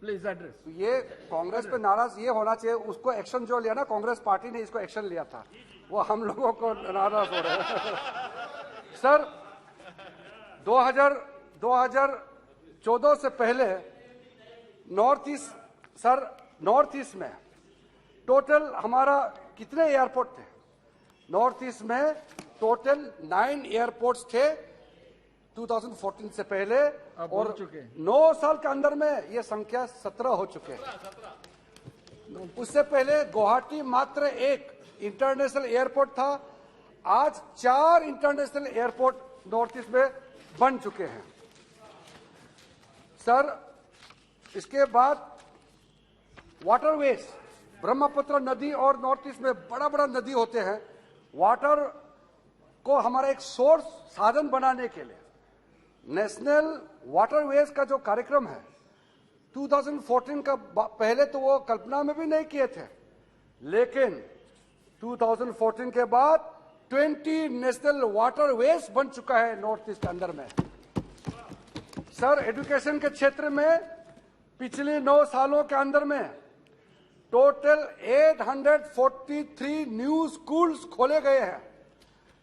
Please address. ये कांग्रेस पे नाराज ये होना चाहिए, उसको action जो लिया ना कांग्रेस पार्टी ने, इसको एक्शन लिया था, वो हम लोगों को नाराज हो रहे हैं। सर 2014 से पहले नॉर्थ ईस्ट में टोटल हमारा कितने एयरपोर्ट थे? नॉर्थ ईस्ट में टोटल 9 एयरपोर्ट्स थे 2014 से पहले, और 9 साल के अंदर में ये संख्या 17 हो चुके हैं। उससे पहले गुवाहाटी मात्र एक इंटरनेशनल एयरपोर्ट था, आज 4 इंटरनेशनल एयरपोर्ट नॉर्थ ईस्ट में बन चुके हैं। सर इसके बाद वाटरवेज, ब्रह्मपुत्र नदी और नॉर्थ ईस्ट में बड़ा बड़ा नदी होते हैं, वाटर को हमारा एक सोर्स साधन बनाने के लिए नेशनल वाटरवेज का जो कार्यक्रम है 2014 का पहले तो वो कल्पना में भी नहीं किए थे, लेकिन 2014 के बाद 20 नेशनल वाटर वेज बन चुका है नॉर्थ ईस्ट के अंदर में। सर, एजुकेशन के क्षेत्र में पिछले 9 सालों के अंदर में टोटल 843 न्यू स्कूल्स खोले गए हैं,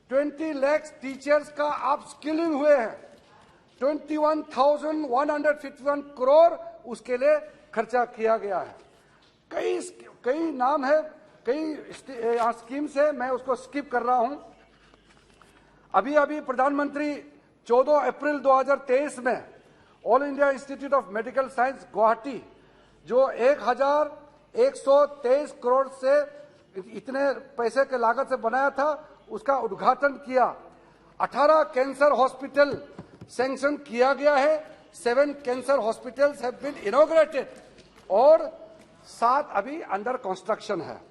20 लाख टीचर्स का अप स्किलिंग हुए हैं, 21,151 करोड़ उसके लिए खर्चा किया गया है। कई नाम है, कई स्कीम्स है, मैं उसको स्किप कर रहा हूं। अभी प्रधानमंत्री 14 अप्रैल 2023 में all India institute of medical science Guwahati जो 1,123 करोड़ से इतने पैसे के लागत से बनाया था, उसका उद्घाटन किया। 18 कैंसर हॉस्पिटल सैंक्शन किया गया है, 7 cancer hospitals have been inaugurated और 7 अभी अंडर कंस्ट्रक्शन है।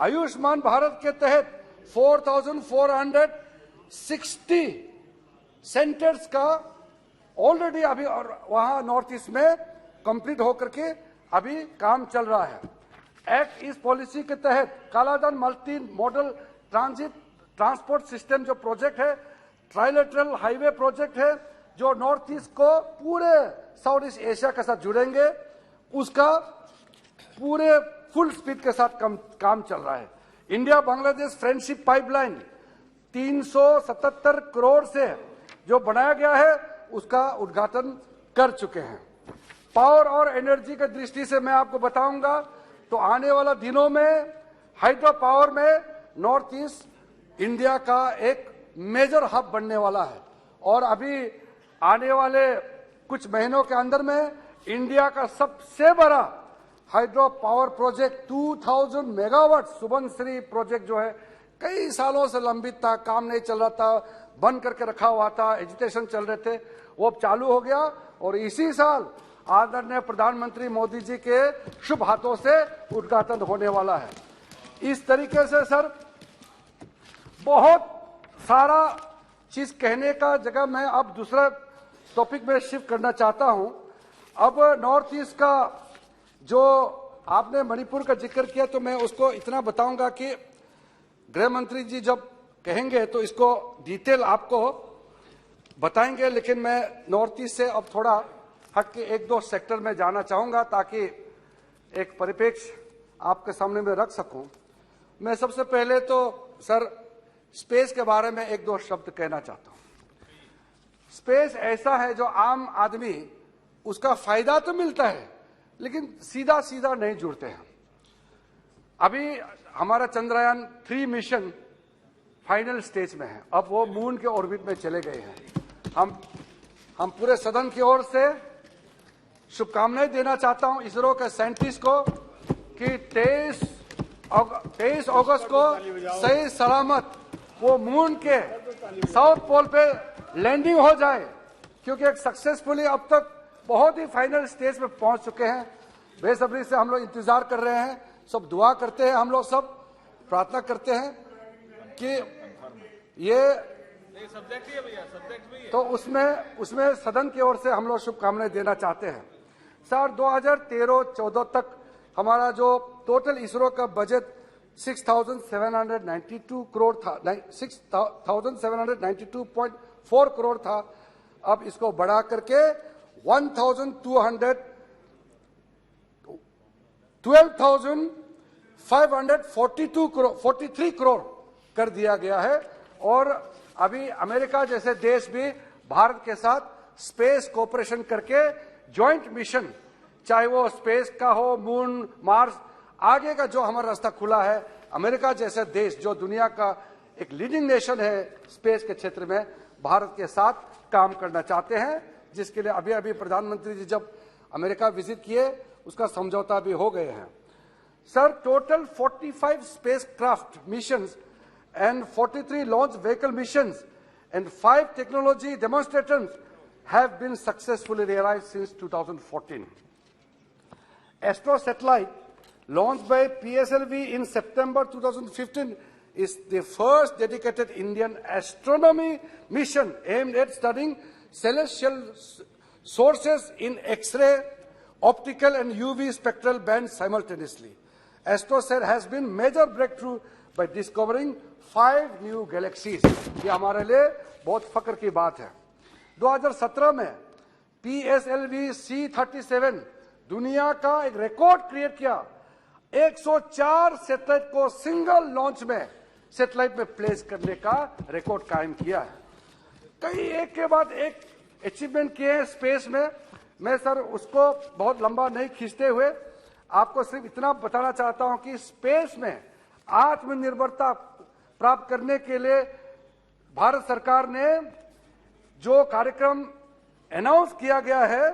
आयुष्मान भारत के तहत 4,460 सेंटर्स का ऑलरेडी अभी और वहां नॉर्थ ईस्ट में कंप्लीट होकर के अभी काम चल रहा है। एक्ट ईस्ट पॉलिसी के तहत कालाधन मल्टी मॉडल ट्रांसपोर्ट सिस्टम जो प्रोजेक्ट है, ट्राइलेटरल हाईवे प्रोजेक्ट है जो नॉर्थ ईस्ट को पूरे साउथ ईस्ट एशिया के साथ जुड़ेंगे, उसका पूरे फुल स्पीड के साथ काम चल रहा है। India Bangladesh friendship pipeline 377 crore से जो बनाया गया है उसका उद्घाटन कर चुके हैं। पावर और एनर्जी की दृष्टि से मैं आपको बताऊंगा तो आने वाला दिनों में हाइड्रो पावर में नॉर्थ ईस्ट इंडिया का एक मेजर हब बनने वाला है और अभी आने वाले कुछ महीनों के अंदर में इंडिया का सबसे बड़ा hydro power project 2000 megawatt Subansiri project जो है कई सालों से लंबित था, काम नहीं चल रहा था, बंद करके रखा हुआ था, एजिटेशन चल रहे थे, वो अब चालू हो गया और इसी साल आदरणीय प्रधानमंत्री मोदी जी के शुभ हाथों से उद्घाटन होने वाला है। इस तरीके से सर बहुत सारा चीज कहने का जगह मैं अब दूसरा टॉपिक में शिफ्ट करना चाहता हूं। अब नॉर्थ ईस्ट का जो आपने मणिपुर का जिक्र किया तो मैं उसको इतना बताऊंगा कि गृह मंत्री जी जब कहेंगे तो इसको डिटेल आपको बताएंगे, लेकिन मैं नॉर्थ ईस्ट से अब थोड़ा हट के 1-2 सेक्टर में जाना चाहूंगा ताकि एक परिप्रेक्ष्य आपके सामने में रख सकूं। मैं सबसे पहले तो सर स्पेस के बारे में 1-2 शब्द कहना चाहता हूं। स्पेस ऐसा है जो आम आदमी उसका फायदा तो मिलता है लेकिन सीधा सीधा नहीं जुड़ते हैं। अभी हमारा चंद्रयान 3 मिशन फाइनल स्टेज में है, अब वो मून के ऑर्बिट में चले गए हैं। हम पूरे सदन की ओर से शुभकामनाएं देना चाहता हूं इसरो के साइंटिस्ट को कि 23 अगस्त को सही सलामत वो मून के साउथ पोल पे लैंडिंग हो जाए, क्योंकि एक सक्सेसफुली अब तक बहुत ही फाइनल स्टेज पे पहुंच चुके हैं। बेसब्री से हम लोग इंतजार कर रहे हैं, सब दुआ करते हैं, हम लोग सब प्रार्थना करते हैं कि ये सब्जेक्ट ही है भैया, सब्जेक्ट भी है। तो उसमें सदन की ओर से हम लोग शुभकामनाएं देना चाहते हैं। सर 2013-14 तक हमारा जो टोटल इसरो का बजट 6,792 करोड़ था, 6,792.4 करोड़ था, अब इसको बढ़ा करके 12,543 करोड़ कर दिया गया है। और अभी अमेरिका जैसे देश भी भारत के साथ स्पेस कोऑपरेशन करके जॉइंट मिशन, चाहे वो स्पेस का हो, मून, मार्स, आगे का जो हमारा रास्ता खुला है, अमेरिका जैसे देश जो दुनिया का एक लीडिंग नेशन है स्पेस के क्षेत्र में, भारत के साथ काम करना चाहते हैं, जिसके लिए अभी अभी प्रधानमंत्री जी जब अमेरिका विजिट किए उसका समझौता भी हो गए हैं। Sir total 45 spacecraft missions and 43 launch vehicle missions and 5 technology demonstrations have been successfully realized since 2014. Astro satellite launched by PSLV in September 2015 is the first dedicated Indian astronomy mission aimed at studying celestial sources in X-ray optical and UV spectral bands simultaneously. AstroSat has been major breakthrough by discovering 5 new galaxies. ये हमारे लिए बहुत फख्र की बात है। 2017 में PSLV C-37 दुनिया का एक रिकॉर्ड क्रिएट किया। 104 सैटेलाइट को सिंगल लॉन्च में सैटेलाइट में प्लेस करने का रिकॉर्ड कायम किया है। कई एक के बाद एक अचीवमेंट किए हैं स्पेस में। मैं सर उसको बहुत लंबा नहीं खींचते हुए आपको सिर्फ इतना बताना चाहता हूं कि स्पेस में आत्मनिर्भरता प्राप्त करने के लिए भारत सरकार ने जो कार्यक्रम अनाउंस किया गया है,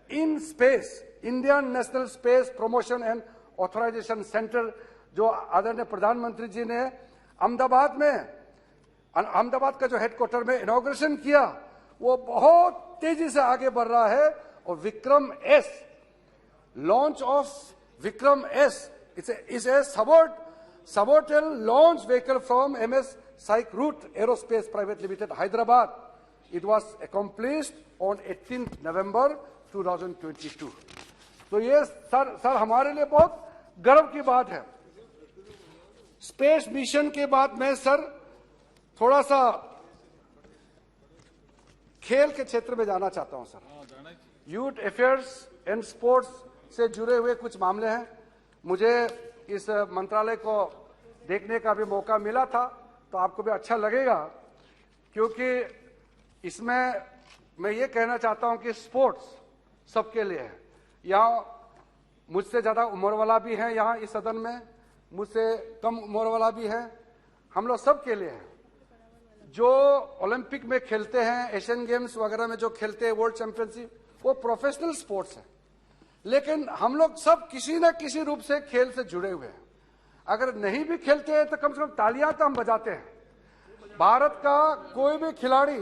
in space Indian national space promotion and authorisation centre, जो आदरणीय प्रधानमंत्री जी ने अहमदाबाद का जो हेडक्वार्टर में इनॉग्रेशन किया, वो बहुत तेजी से आगे बढ़ रहा है। और Vikram S, launch of Vikram S is a suborbital launch vehicle from MS Psych Route Aerospace Private Limited, Hyderabad. It was accomplished on 18th November 2022. तो ये सर हमारे लिए बहुत गर्व की बात है। स्पेस मिशन के बाद मैं सर थोड़ा सा खेल के क्षेत्र में जाना चाहता हूं sir. Youth affairs and sports से जुड़े हुए कुछ मामले हैं। मुझे इस मंत्रालय को देखने का भी मौका मिला था, तो आपको भी अच्छा लगेगा, क्योंकि इसमें मैं ये कहना चाहता हूं कि स्पोर्ट्स सबके लिए है। यहाँ मुझसे ज्यादा उम्र वाला भी है, यहाँ इस सदन में मुझसे कम उम्र वाला भी है, हम लोग सबके लिए है। जो ओलंपिक में खेलते हैं, एशियन गेम्स वगैरह में जो खेलते हैं, वर्ल्ड चैंपियनशिप, वो प्रोफेशनल स्पोर्ट्स है। लेकिन हम लोग सब किसी न किसी रूप से खेल से जुड़े हुए हैं। अगर नहीं भी खेलते हैं तो कम से कम तालियां तो हम बजाते हैं। भारत का कोई भी खिलाड़ी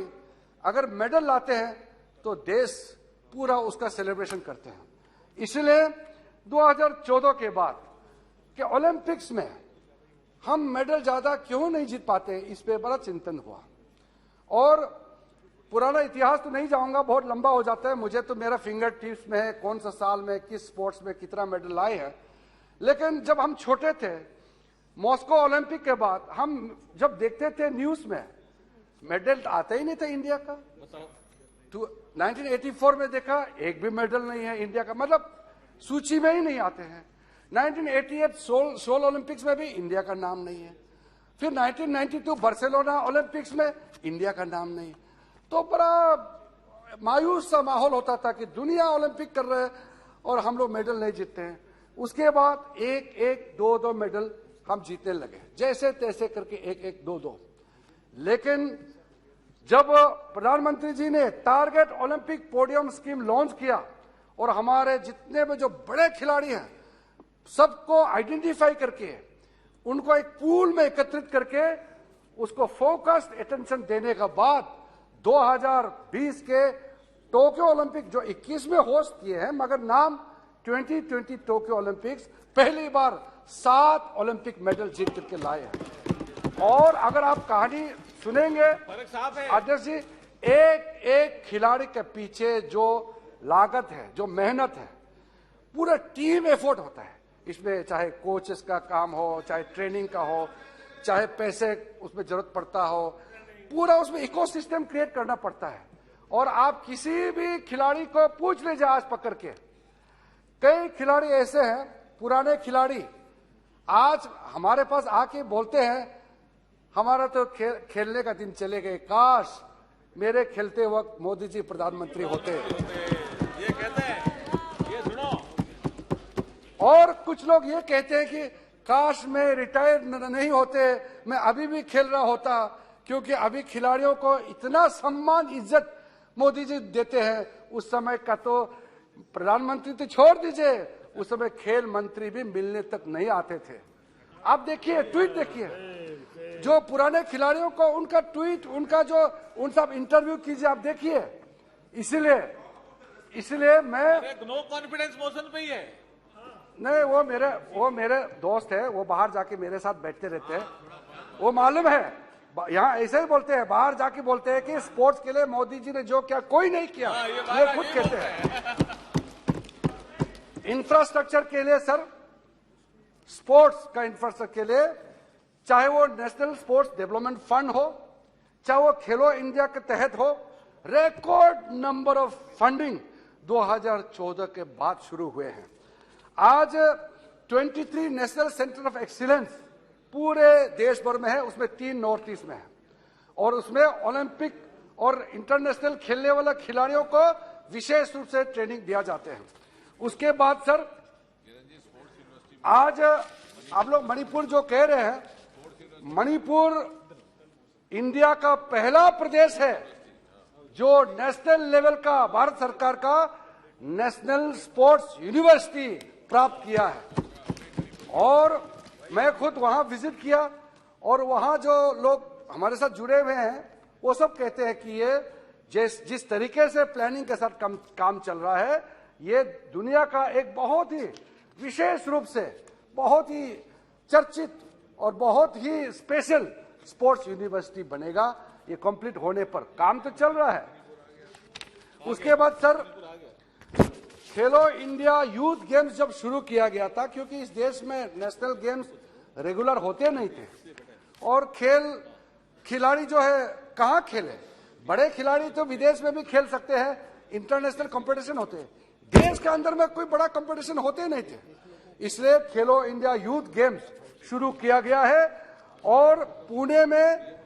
अगर मेडल लाते हैं तो देश पूरा उसका सेलिब्रेशन करते हैं। इसलिए 2014 के बाद के ओलंपिक्स में हम मेडल ज्यादा क्यों नहीं जीत पाते, इस पे बड़ा चिंतन हुआ। और पुराना इतिहास तो नहीं जाऊंगा, बहुत लंबा हो जाता है। मुझे तो मेरा फिंगर टिप्स में है कौन सा साल में किस स्पोर्ट्स में कितना मेडल लाए हैं। लेकिन जब हम छोटे थे, मॉस्को ओलंपिक के बाद हम जब देखते थे न्यूज में, मेडल आता ही नहीं था इंडिया का। तो 1984 में देखा, एक भी मेडल नहीं है इंडिया का, मतलब सूची में ही नहीं आते हैं। 1988 सोल ओलंपिक्स में भी इंडिया का नाम नहीं है। फिर 1992 बार्सिलोना ओलंपिक्स में इंडिया का नाम नहीं। तो बड़ा मायूस सा माहौल होता था कि दुनिया ओलंपिक कर रहे हैं और हम लोग मेडल नहीं जीतते हैं। उसके बाद एक एक दो दो मेडल हम जीतने लगे, जैसे तैसे करके एक एक दो दो। लेकिन जब प्रधानमंत्री जी ने target Olympic podium scheme launch किया और हमारे जितने भी जो बड़े खिलाड़ी हैं सबको आइडेंटिफाई करके उनको एक पूल में एकत्रित करके उसको फोकस्ड अटेंशन देने के बाद 2020 के टोक्यो ओलंपिक जो 21 में होस्ट किए हैं, मगर नाम 2020 टोक्यो ओलंपिक्स, पहली बार 7 ओलंपिक मेडल जीत करके लाए हैं। और अगर आप कहानी सुनेंगे अध्यक्ष जी, एक एक खिलाड़ी के पीछे जो लागत है, जो मेहनत है, पूरा टीम एफर्ट होता है इसमें। चाहे कोचेस का काम हो, चाहे ट्रेनिंग का हो, चाहे पैसे उसमें जरूरत पड़ता हो, पूरा उसमें इकोसिस्टम क्रिएट करना पड़ता है। और आप किसी भी खिलाड़ी को पूछ लीजिए आज पकड़ के, कई खिलाड़ी ऐसे हैं, पुराने खिलाड़ी, आज हमारे पास आके बोलते हैं हमारा तो खेलने का दिन चले गए, काश मेरे खेलते वक्त मोदी जी प्रधानमंत्री होते। ये कहते हैं, ये सुनो। और कुछ लोग ये कहते हैं कि काश मैं रिटायर नहीं होते, मैं अभी भी खेल रहा होता, क्योंकि अभी खिलाड़ियों को इतना सम्मान इज्जत मोदी जी देते हैं। उस समय का तो प्रधानमंत्री तो छोड़ दीजिए, उस समय खेल मंत्री भी मिलने तक नहीं आते थे। आप देखिए, ट्वीट देखिए, जो पुराने खिलाड़ियों को उनका ट्वीट, उनका जो उन सब इंटरव्यू कीजिए, आप देखिए। इसलिए मैं नो कॉन्फिडेंस मोशन पे ही है। नहीं, वो मेरे दोस्त है, वो बाहर जाके मेरे साथ बैठते रहते हैं, वो मालूम है। यहाँ ऐसे ही बोलते हैं, बाहर जाके बोलते हैं कि स्पोर्ट्स के लिए मोदी जी ने जो किया कोई नहीं किया, ये खुद कहते हैं। इंफ्रास्ट्रक्चर के लिए सर, स्पोर्ट्स का इंफ्रास्ट्रक्चर के लिए, चाहे वो नेशनल स्पोर्ट्स डेवलपमेंट फंड हो, चाहे वो खेलो इंडिया के तहत हो, रिकॉर्ड नंबर ऑफ फंडिंग 2014 के बाद शुरू हुए हैं। आज 23 नेशनल सेंटर ऑफ एक्सीलेंस पूरे देश भर में है, उसमें 3 नॉर्थ ईस्ट में है, और उसमें ओलंपिक और इंटरनेशनल खेलने वाले खिलाड़ियों को विशेष रूप से ट्रेनिंग दिया जाते हैं। उसके बाद सर, आज आप लोग मणिपुर जो कह रहे हैं, मणिपुर इंडिया का पहला प्रदेश है जो नेशनल लेवल का भारत सरकार का नेशनल स्पोर्ट्स यूनिवर्सिटी प्राप्त किया है। और मैं खुद वहां विजिट किया, और वहां जो लोग हमारे साथ जुड़े हुए हैं वो सब कहते हैं कि ये जिस तरीके से प्लानिंग के साथ काम चल रहा है, ये दुनिया का एक बहुत ही विशेष रूप से बहुत ही चर्चित और बहुत ही स्पेशल स्पोर्ट्स यूनिवर्सिटी बनेगा। ये कंप्लीट होने पर काम तो चल रहा है। उसके बाद सर, खेलो इंडिया यूथ गेम्स जब शुरू किया गया था, क्योंकि इस देश में नेशनल गेम्स रेगुलर होते नहीं थे, और खिलाड़ी जो है कहाँ खेले, बड़े खिलाड़ी तो विदेश में भी खेल सकते हैं, इंटरनेशनल कंपटीशन होते हैं, देश के अंदर में कोई बड़ा कंपटीशन होते नहीं थे। इसलिए खेलो इंडिया यूथ गेम्स शुरू किया गया है, और पुणे में,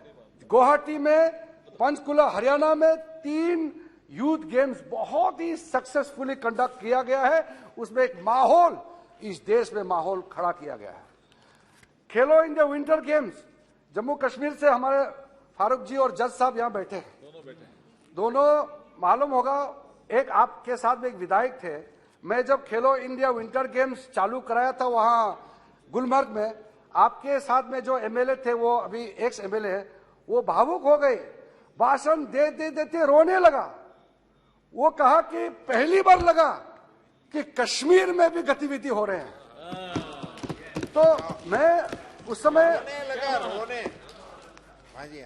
गुवाहाटी में, पंचकुला हरियाणा में 3 यूथ गेम्स बहुत ही सक्सेसफुली कंडक्ट किया गया है। उसमें एक माहौल, इस देश में माहौल खड़ा किया गया है। खेलो India winter games, Jammu Kashmir से हमारे फारूक जी और जज साहब यहां बैठे हैं, दोनों मालूम होगा, एक आपके साथ में एक विधायक थे। मैं जब खेलो इंडिया विंटर गेम्स चालू कराया था वहां गुलमर्ग में, आपके साथ में जो एमएलए थे, वो अभी एक्स एमएलए है, वो भावुक हो गए, भाषण देते रोने लगा। वो कहा कि पहली बार लगा कि कश्मीर में भी गतिविधि हो रहे हैं। तो मैं उस समय रोने हाँ जी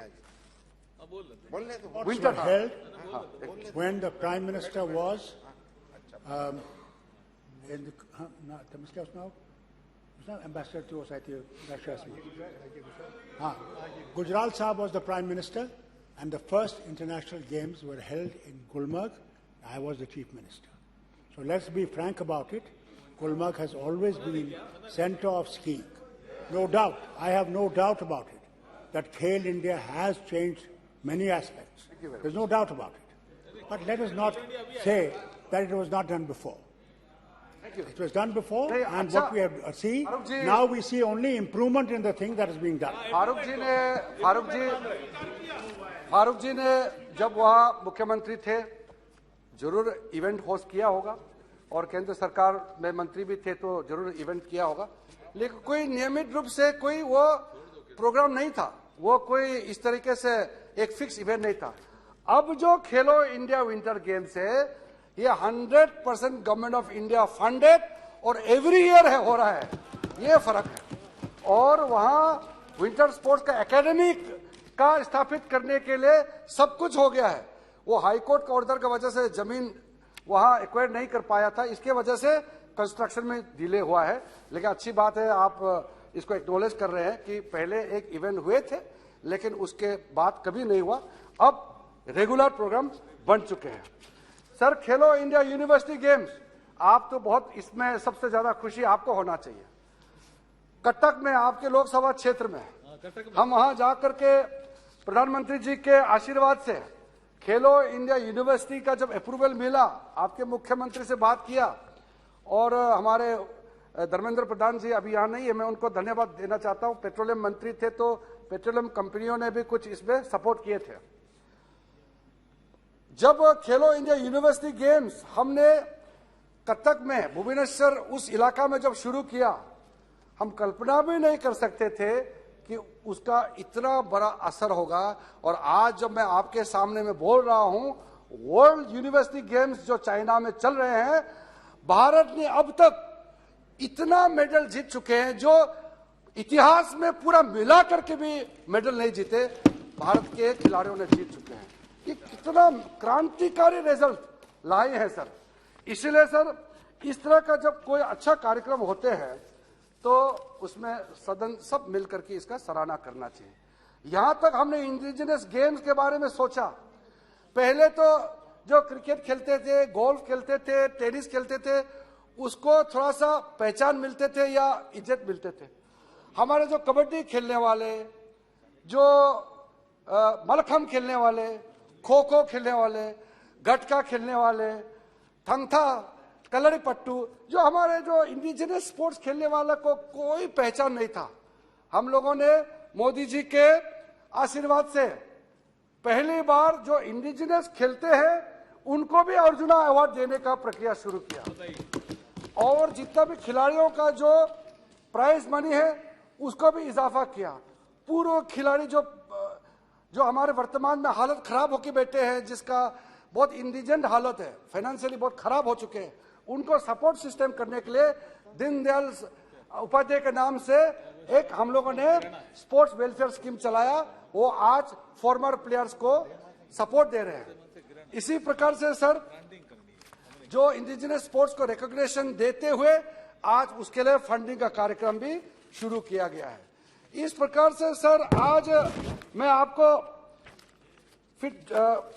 बोलने तो winter held when the Prime Minister was in the ambassador to Russia. Gujral Sahab was the Prime Minister, and the first international games were held in Gulmarg. I was the Chief Minister. So let's be frank about it. Gulmarg has always been center of skiing. No doubt, I have no doubt about it, that Khel India has changed many aspects. There's no doubt about it. But let us not say that it was not done before. It was done before, and what we have seen, now we see only improvement in the thing that is being done. Farooq ji ने जब वहाँ मुख्यमंत्री थे, जरूर event host किया होगा, और केंद्र सरकार में मंत्री भी थे तो जरूर इवेंट किया होगा, लेकिन कोई नियमित रूप से कोई वो प्रोग्राम नहीं था, वो कोई इस तरीके से एक फिक्स इवेंट नहीं था। अब जो खेलो इंडिया विंटर गेम्स है, ये 100% गवर्नमेंट ऑफ इंडिया फंडेड और एवरी ईयर है, हो रहा है, ये फर्क है। और वहाँ विंटर स्पोर्ट्स का एकेडमी का स्थापित करने के लिए सब कुछ हो गया है। वो हाईकोर्ट का ऑर्डर की वजह से जमीन वहाँ एक्वायर नहीं कर पाया था, इसके वजह से कंस्ट्रक्शन में डिले हुआ है। लेकिन अच्छी बात है, आप इसको एक्नॉलेज कर रहे हैं कि पहले एक इवेंट हुए थे, लेकिन उसके बाद कभी नहीं हुआ, अब रेगुलर प्रोग्राम बन चुके हैं। सर, खेलो इंडिया यूनिवर्सिटी गेम्स, आप तो बहुत, इसमें सबसे ज्यादा खुशी आपको होना चाहिए। कटक में, आपके लोकसभा क्षेत्र में, हम वहां जाकर के प्रधानमंत्री जी के आशीर्वाद से खेलो इंडिया यूनिवर्सिटी का जब अप्रूवल मिला, आपके मुख्यमंत्री से बात किया, और हमारे धर्मेंद्र प्रधान जी अभी यहाँ नहीं है, मैं उनको धन्यवाद देना चाहता हूँ, पेट्रोलियम मंत्री थे, तो पेट्रोलियम कंपनियों ने भी कुछ इसमें सपोर्ट किए थे। जब खेलो इंडिया यूनिवर्सिटी गेम्स हमने कटक में, भुवनेश्वर, उस इलाका में जब शुरू किया, हम कल्पना भी नहीं कर सकते थे कि उसका इतना बड़ा असर होगा। और आज जब मैं आपके सामने में बोल रहा हूं, वर्ल्ड यूनिवर्सिटी गेम्स जो चाइना में चल रहे हैं, भारत ने अब तक इतना मेडल जीत चुके हैं जो इतिहास में पूरा मिला करके भी मेडल नहीं जीते, भारत के खिलाड़ियों ने जीत चुके हैं। ये कितना क्रांतिकारी रिजल्ट लाए हैं सर। इसलिए सर, इस तरह का जब कोई अच्छा कार्यक्रम होते हैं तो उसमें सदन सब मिलकर के इसका सराहना करना चाहिए। यहां तक हमने इंडिजिनस गेम्स के बारे में सोचा। पहले तो जो क्रिकेट खेलते थे, गोल्फ खेलते थे, टेनिस खेलते थे, उसको थोड़ा सा पहचान मिलते थे या इज्जत मिलते थे। हमारे जो कबड्डी खेलने वाले, जो मलखम खेलने वाले, खो खो खेलने वाले, गटका खेलने वाले, थंगथा, कलरी पट्टू, जो हमारे जो इंडिजिनस स्पोर्ट्स खेलने वाले को कोई पहचान नहीं था। हम लोगों ने मोदी जी के आशीर्वाद से पहली बार जो इंडिजिनस खेलते हैं उनको भी अर्जुना अवार्ड देने का प्रक्रिया शुरू किया और जितना भी खिलाड़ियों का जो प्राइज मनी है उसको भी इजाफा किया। पूर्व खिलाड़ी जो हमारे वर्तमान में हालत खराब होकर बैठे हैं, जिसका बहुत इंडिजेंट हालत है, फाइनेंशियली बहुत खराब हो चुके हैं, उनको सपोर्ट सिस्टम करने के लिए दीनदयाल उपाध्याय के नाम से एक हम लोगों ने स्पोर्ट्स वेलफेयर स्कीम चलाया। वो आज फॉर्मर प्लेयर्स को सपोर्ट दे रहे हैं। इसी प्रकार से सर जो इंडिजिनस स्पोर्ट्स को रिकॉग्निशन देते हुए आज उसके लिए फंडिंग का कार्यक्रम भी शुरू किया गया है। इस प्रकार से सर आज मैं आपको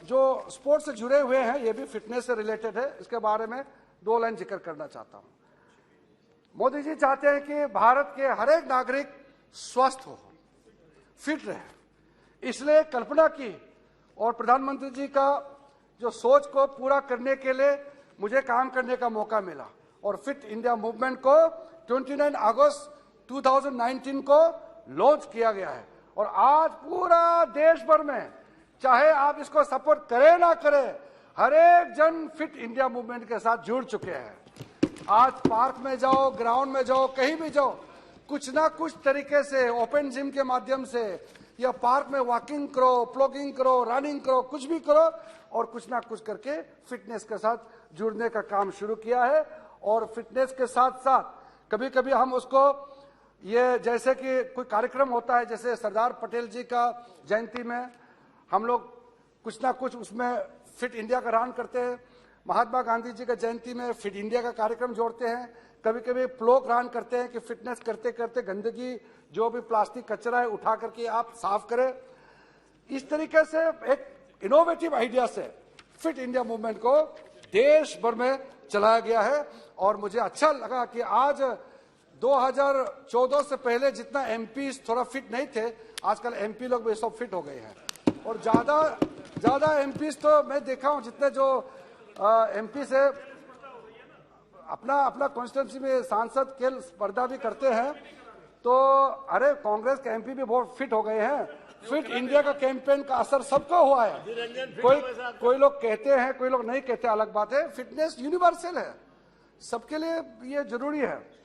जो स्पोर्ट्स से जुड़े हुए हैं, ये भी फिटनेस से रिलेटेड है, इसके बारे में 2 लाइन जिक्र करना चाहता हूं। मोदी जी चाहते हैं कि भारत के हर एक नागरिक स्वस्थ हो, फिट रहे। इसलिए कल्पना की और प्रधानमंत्री जी का जो सोच को पूरा करने के लिए मुझे काम करने का मौका मिला और फिट इंडिया मूवमेंट को 29 अगस्त 2019 को लॉन्च किया गया है। और आज पूरा देश भर में, चाहे आप इसको सपोर्ट करें ना करें, हर एक जन फिट इंडिया मूवमेंट के साथ जुड़ चुके हैं। आज पार्क में जाओ, ग्राउंड में जाओ, कहीं भी जाओ, कुछ ना कुछ तरीके से ओपन जिम के माध्यम से या पार्क में वॉकिंग करो, प्लॉगिंग करो, रनिंग करो, कुछ भी करो और कुछ ना कुछ करके फिटनेस के साथ जुड़ने का काम शुरू किया है। और फिटनेस के साथ साथ कभी कभी हम उसको ये जैसे कि कोई कार्यक्रम होता है, जैसे सरदार पटेल जी का जयंती में हम लोग कुछ ना कुछ उसमें फिट इंडिया का रन करते हैं। महात्मा गांधी जी का जयंती में फिट इंडिया का कार्यक्रम जोड़ते हैं। कभी कभी प्लोक रन करते हैं कि फिटनेस करते करते गंदगी, जो भी प्लास्टिक कचरा है, उठा करके आप साफ करें। इस तरीके से एक इनोवेटिव आइडिया से फिट इंडिया मूवमेंट को देश भर में चलाया गया है। और मुझे अच्छा लगा कि आज 2014 से पहले जितना एमपी थोड़ा फिट नहीं थे, आजकल एमपी लोग भी सब फिट हो गए हैं। और ज्यादा एमपी तो मैं देखा हूं, जितने जो एमपी से अपना कॉन्स्टिट्यूंसी में सांसद खेल स्पर्धा भी करते हैं, तो अरे कांग्रेस के एमपी भी बहुत फिट हो गए हैं। फिट इंडिया का कैंपेन का असर सबको हुआ है। कोई लोग कहते हैं, कोई लोग नहीं कहते, अलग बात है। फिटनेस यूनिवर्सल है, सबके लिए ये जरूरी है।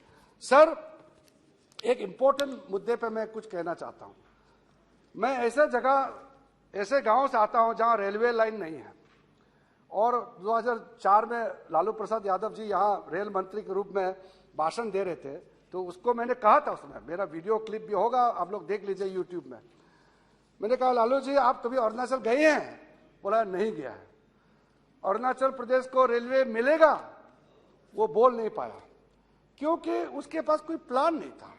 सर एक इंपॉर्टेंट मुद्दे पे मैं कुछ कहना चाहता हूं। मैं ऐसे गांव से आता हूं जहां रेलवे लाइन नहीं है और 2004 में लालू प्रसाद यादव जी यहां रेल मंत्री के रूप में भाषण दे रहे थे, तो उसको मैंने कहा था, उसमें मेरा वीडियो क्लिप भी होगा, आप लोग देख लीजिए यूट्यूब में। मैंने कहा लालू जी आप कभी अरुणाचल गए हैं? बोला नहीं गया है। अरुणाचल प्रदेश को रेलवे मिलेगा वो बोल नहीं पाया, क्योंकि उसके पास कोई प्लान नहीं था।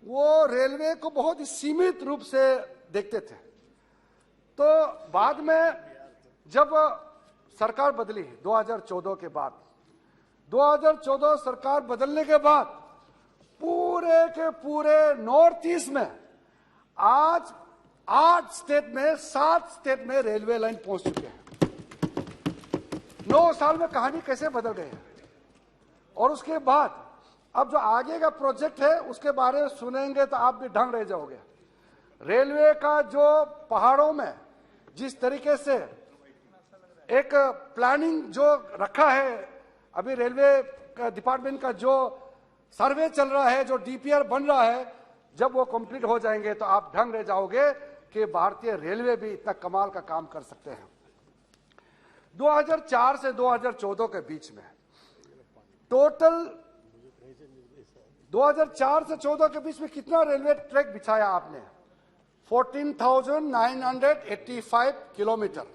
वो रेलवे को बहुत ही सीमित रूप से देखते थे। तो बाद में जब सरकार बदली 2014 के बाद, 2014 सरकार बदलने के बाद पूरे के पूरे नॉर्थ ईस्ट में आज 8 स्टेट में 7 स्टेट में रेलवे लाइन पहुंच चुके हैं। 9 साल में कहानी कैसे बदल गई है। और उसके बाद अब जो आगे का प्रोजेक्ट है उसके बारे में सुनेंगे तो आप भी दंग रह जाओगे। रेलवे का जो पहाड़ों में जिस तरीके से एक प्लानिंग जो रखा है, अभी रेलवे का डिपार्टमेंट का जो सर्वे चल रहा है, जो डीपीआर बन रहा है, जब वो कंप्लीट हो जाएंगे तो आप ढंग रह जाओगे कि भारतीय रेलवे भी इतना कमाल का काम कर सकते हैं। 2004 से 2014 के बीच में टोटल 2004 से 14 के बीच में कितना रेलवे ट्रैक बिछाया आपने? 14,985 किलोमीटर।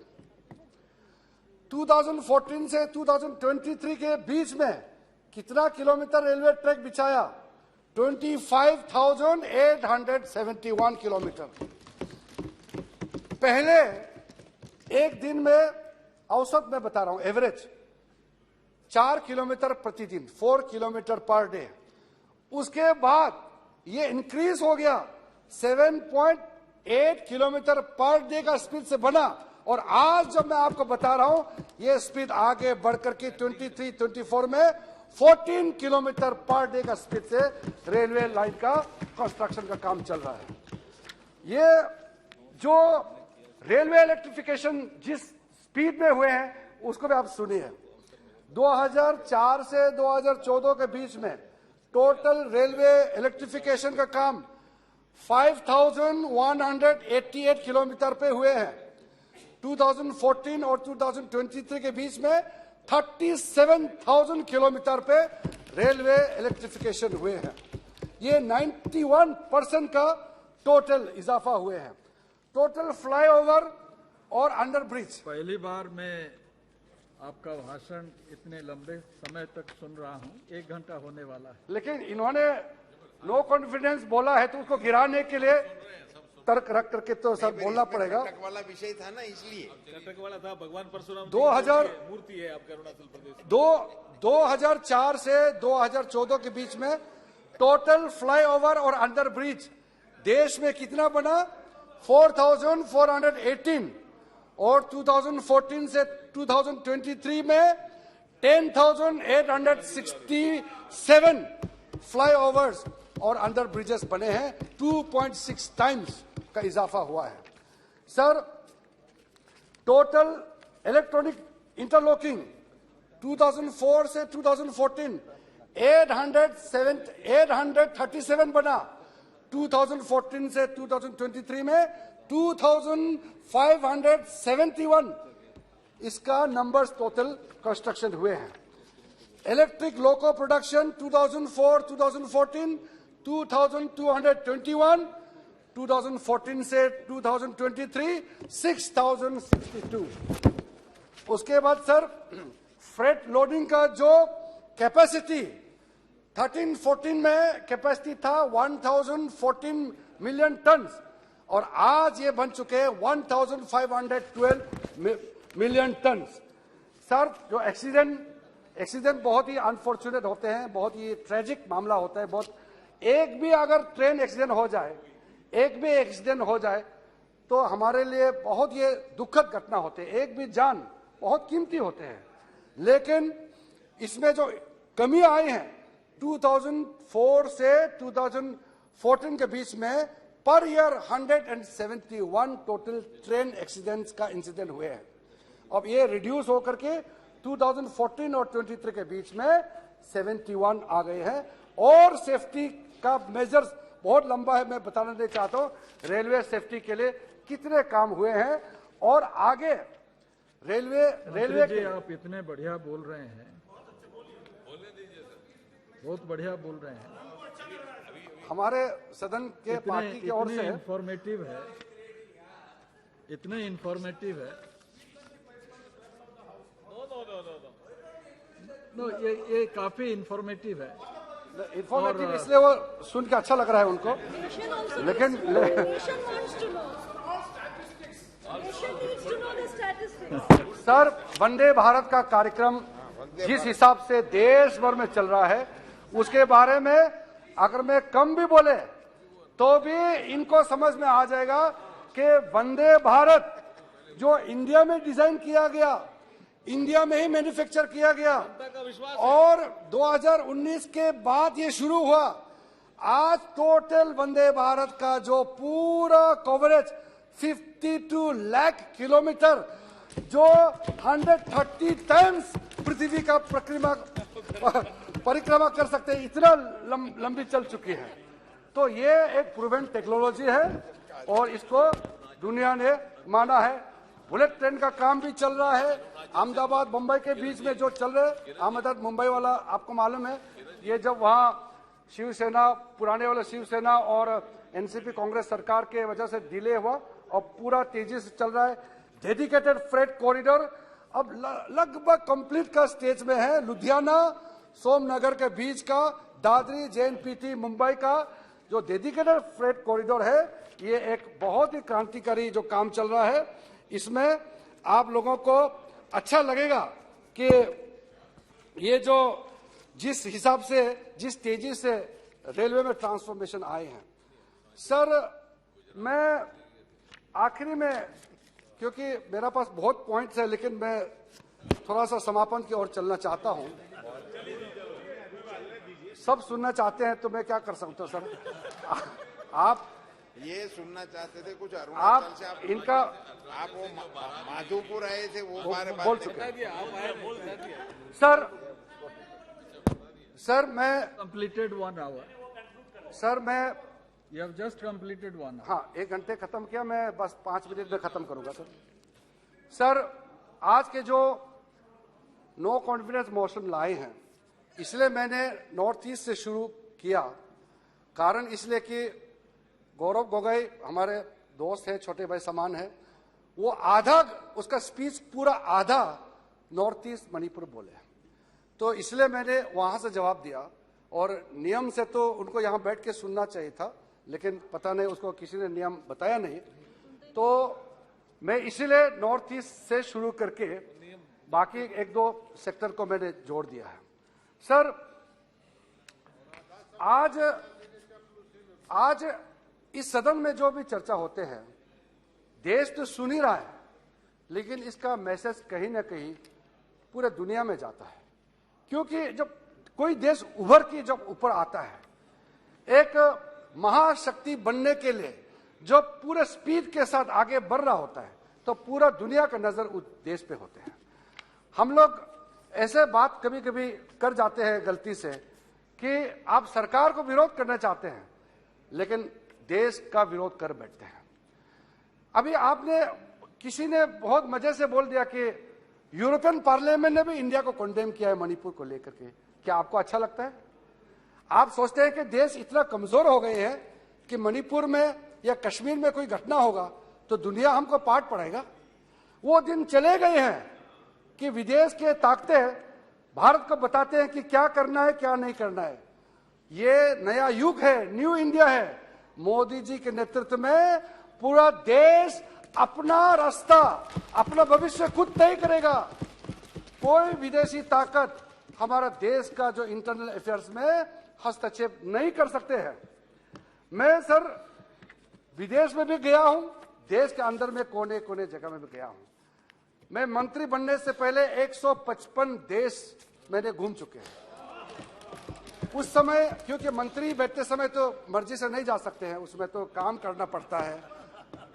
2014 से 2023 के बीच में कितना किलोमीटर रेलवे ट्रैक बिछाया? 25,871 किलोमीटर। पहले एक दिन में औसत में बता रहा हूं, एवरेज 4 किलोमीटर प्रतिदिन, 4 किलोमीटर पर डे। उसके बाद ये इंक्रीज हो गया, 7.8 किलोमीटर पर डे का स्पीड से बना, और आज जब मैं आपको बता रहा हूं ये स्पीड आगे बढ़कर के 23-24 में 14 किलोमीटर पर डे का स्पीड से रेलवे लाइन का कंस्ट्रक्शन का काम चल रहा है। ये जो रेलवे इलेक्ट्रिफिकेशन जिस स्पीड में हुए हैं उसको भी आप सुनिए। 2004 से 2014 के बीच में टोटल रेलवे इलेक्ट्रिफिकेशन का काम 5,188 किलोमीटर पे हुए हैं। 2014 और 2023 के बीच में 37,000 किलोमीटर पे रेलवे इलेक्ट्रिफिकेशन हुए हैं। ये 91% का टोटल इजाफा हुए हैं। टोटल फ्लाईओवर और अंडर ब्रिज। पहली बार मैं आपका भाषण इतने लंबे समय तक सुन रहा हूं, 1 घंटा होने वाला है। लेकिन इन्होंने नो कॉन्फिडेंस बोला है तो उसको गिराने के लिए तर्क रख करके तो सर बोलना पड़ेगा। कर्नाटक वाला विषय था ना, इसलिए कर्नाटक वाला था। भगवान परशुराम 2000 मूर्ति है आपका अरुणाचल प्रदेश। 2004 से 2014 के बीच में टोटल फ्लाईओवर और अंडर ब्रिज देश में कितना बना? 4,418, और 2014 से 2023 में 10,867 फ्लाईओवर्स और अंडर ब्रिजेस बने हैं। 2.6 टाइम्स का इजाफा हुआ है। सर, टोटल इलेक्ट्रॉनिक इंटरलॉकिंग 2004 से 2014 837 बना। 2014 से 2023 में 2,571 इसका नंबर्स टोटल कंस्ट्रक्शन हुए हैं। इलेक्ट्रिक लोको प्रोडक्शन 2004-2014 2,221, 2014 से 2023 6,062। उसके बाद सर फ्रेट लोडिंग का जो कैपेसिटी 13-14 में कैपेसिटी था 1,014 मिलियन टन, और आज ये बन चुके हैं 1,512 मिलियन टन। सर, जो एक्सीडेंट बहुत ही अनफॉर्चुनेट होते हैं, बहुत ही ट्रेजिक मामला होता है। बहुत एक भी अगर ट्रेन एक्सीडेंट हो जाए तो हमारे लिए बहुत ये दुखद घटना होते हैं। एक भी जान बहुत कीमती होते हैं। लेकिन इसमें जो कमी आई है 2004 से 2014 के बीच में per year 171 total train accidents का इंसिडेंट हुए हैं। अब ये रिड्यूस होकर के 2014 और 23 के बीच में 71 आ गए हैं। और सेफ्टी का मेजर्स बहुत लंबा है, मैं बताना नहीं चाहता हूं रेलवे सेफ्टी के लिए कितने काम हुए हैं। और आगे रेलवे जी, आप इतने बढ़िया बोल रहे हैं, बहुत बढ़िया बोल रहे हैं। हमारे सदन के पार्टी की ओर से इंफॉर्मेटिव है, इतने इंफॉर्मेटिव है। नो, ये काफी इंफॉर्मेटिव है। इंफॉर्मेटिव इसलिए वो सुन के अच्छा लग रहा है उनको। लेकिन सर, वंदे भारत का कार्यक्रम जिस हिसाब से देश भर में चल रहा है उसके बारे में अगर मैं कम भी बोले तो भी इनको समझ में आ जाएगा कि वंदे भारत जो इंडिया में डिजाइन किया गया, इंडिया में ही मैन्युफैक्चर किया गया, और 2019 के बाद ये शुरू हुआ। आज टोटल वंदे भारत का जो पूरा कवरेज 52 लाख किलोमीटर, जो 130 टाइम्स पृथ्वी का परिक्रमा कर सकते हैं, इतना लंबी चल चुकी है। तो ये एक प्रूवन टेक्नोलॉजी है और इसको दुनिया ने माना है। बुलेट ट्रेन का काम भी चल रहा है। अहमदाबाद मुंबई के बीच में जो चल रहे, अहमदाबाद मुंबई वाला आपको मालूम है, ये जब वहाँ शिवसेना, पुराने वाले शिवसेना और एनसीपी कांग्रेस सरकार के वजह से डिले हुआ और पूरा तेजी से चल रहा है। डेडिकेटेड फ्रेट कॉरिडोर अब लगभग कंप्लीट का स्टेज में है। लुधियाना सोमनगर के बीच का, दादरी JNPT मुंबई का जो डेडिकेटेड फ्रेट कॉरिडोर है, ये एक बहुत ही क्रांतिकारी जो काम चल रहा है। इसमें आप लोगों को अच्छा लगेगा कि ये जो जिस हिसाब से, जिस तेजी से रेलवे में ट्रांसफॉर्मेशन आए हैं। सर, मैं आखिरी में, क्योंकि मेरा पास बहुत पॉइंट्स है, लेकिन मैं थोड़ा सा समापन की ओर चलना चाहता हूं। सब सुनना चाहते हैं तो मैं क्या कर सकता हूं सर। आप ये सुनना चाहते थे कुछ आप अरुणाचल से, आप इनका आप वो माधोपुर आए थे, वो बारे बोल बात चुके हैं। सर मैं Completed 1 hour. सर मैं You have just completed 1 hour. हाँ, 1 घंटे खत्म किया, मैं बस 5 मिनट में खत्म करूंगा सर। सर, आज के जो नो कॉन्फिडेंस मोशन लाए हैं, इसलिए मैंने नॉर्थ ईस्ट से शुरू किया। कारण इसलिए कि गौरव गोगोई हमारे दोस्त है, छोटे भाई समान है, वो आधा उसका स्पीच पूरा आधा नॉर्थ ईस्ट मणिपुर बोले, तो इसलिए मैंने वहां से जवाब दिया। और नियम से तो उनको यहां बैठ के सुनना चाहिए था, लेकिन पता नहीं उसको किसी ने नियम बताया नहीं, तो मैं इसीलिए नॉर्थ ईस्ट से शुरू करके बाकी 1-2 सेक्टर को मैंने जोड़ दिया है। सर, आज इस सदन में जो भी चर्चा होते हैं, देश तो सुन ही रहा है, लेकिन इसका मैसेज कहीं ना कहीं पूरे दुनिया में जाता है। क्योंकि जब कोई देश उभर के जब ऊपर आता है, एक महाशक्ति बनने के लिए जब पूरे स्पीड के साथ आगे बढ़ रहा होता है, तो पूरा दुनिया का नजर उस देश पे होते हैं। हम लोग ऐसे बात कभी कभी कर जाते हैं गलती से कि आप सरकार को विरोध करना चाहते हैं, लेकिन देश का विरोध कर बैठते हैं। अभी आपने, किसी ने बहुत मजे से बोल दिया कि यूरोपियन पार्लियामेंट ने भी इंडिया को कंडेम किया है मणिपुर को लेकर के। क्या आपको अच्छा लगता है? आप सोचते हैं कि देश इतना कमजोर हो गए हैं कि मणिपुर में या कश्मीर में कोई घटना होगा तो दुनिया हमको पाठ पढ़ाएगा? वो दिन चले गए हैं कि विदेश के ताकतें भारत को बताते हैं कि क्या करना है, क्या नहीं करना है। ये नया युग है, न्यू इंडिया है। मोदी जी के नेतृत्व में पूरा देश अपना रास्ता, अपना भविष्य खुद तय करेगा। कोई विदेशी ताकत हमारा देश का जो इंटरनल अफेयर्स में हस्तक्षेप नहीं कर सकते हैं। मैं सर विदेश में भी गया हूं, देश के अंदर में कोने कोने जगह में भी गया हूं। मैं मंत्री बनने से पहले 155 देश मैंने घूम चुके हैं। उस समय, क्योंकि मंत्री बैठते समय तो मर्जी से नहीं जा सकते हैं, उसमें तो काम करना पड़ता है,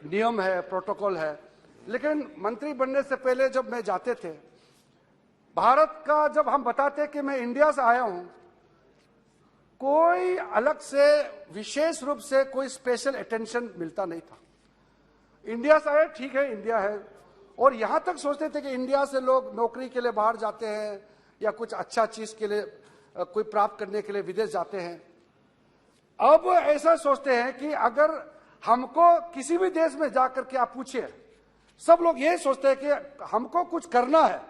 नियम है, प्रोटोकॉल है। लेकिन मंत्री बनने से पहले जब मैं जाते थे, भारत का जब हम बताते कि मैं इंडिया से आया हूं, कोई अलग से विशेष रूप से कोई स्पेशल अटेंशन मिलता नहीं था। इंडिया से आए, ठीक है, इंडिया है। और यहां तक सोचते थे कि इंडिया से लोग नौकरी के लिए बाहर जाते हैं या कुछ अच्छा चीज के लिए कोई प्राप्त करने के लिए विदेश जाते हैं। अब ऐसा सोचते हैं कि अगर हमको किसी भी देश में जाकर के आप पूछिए, सब लोग ये सोचते हैं कि हमको कुछ करना है।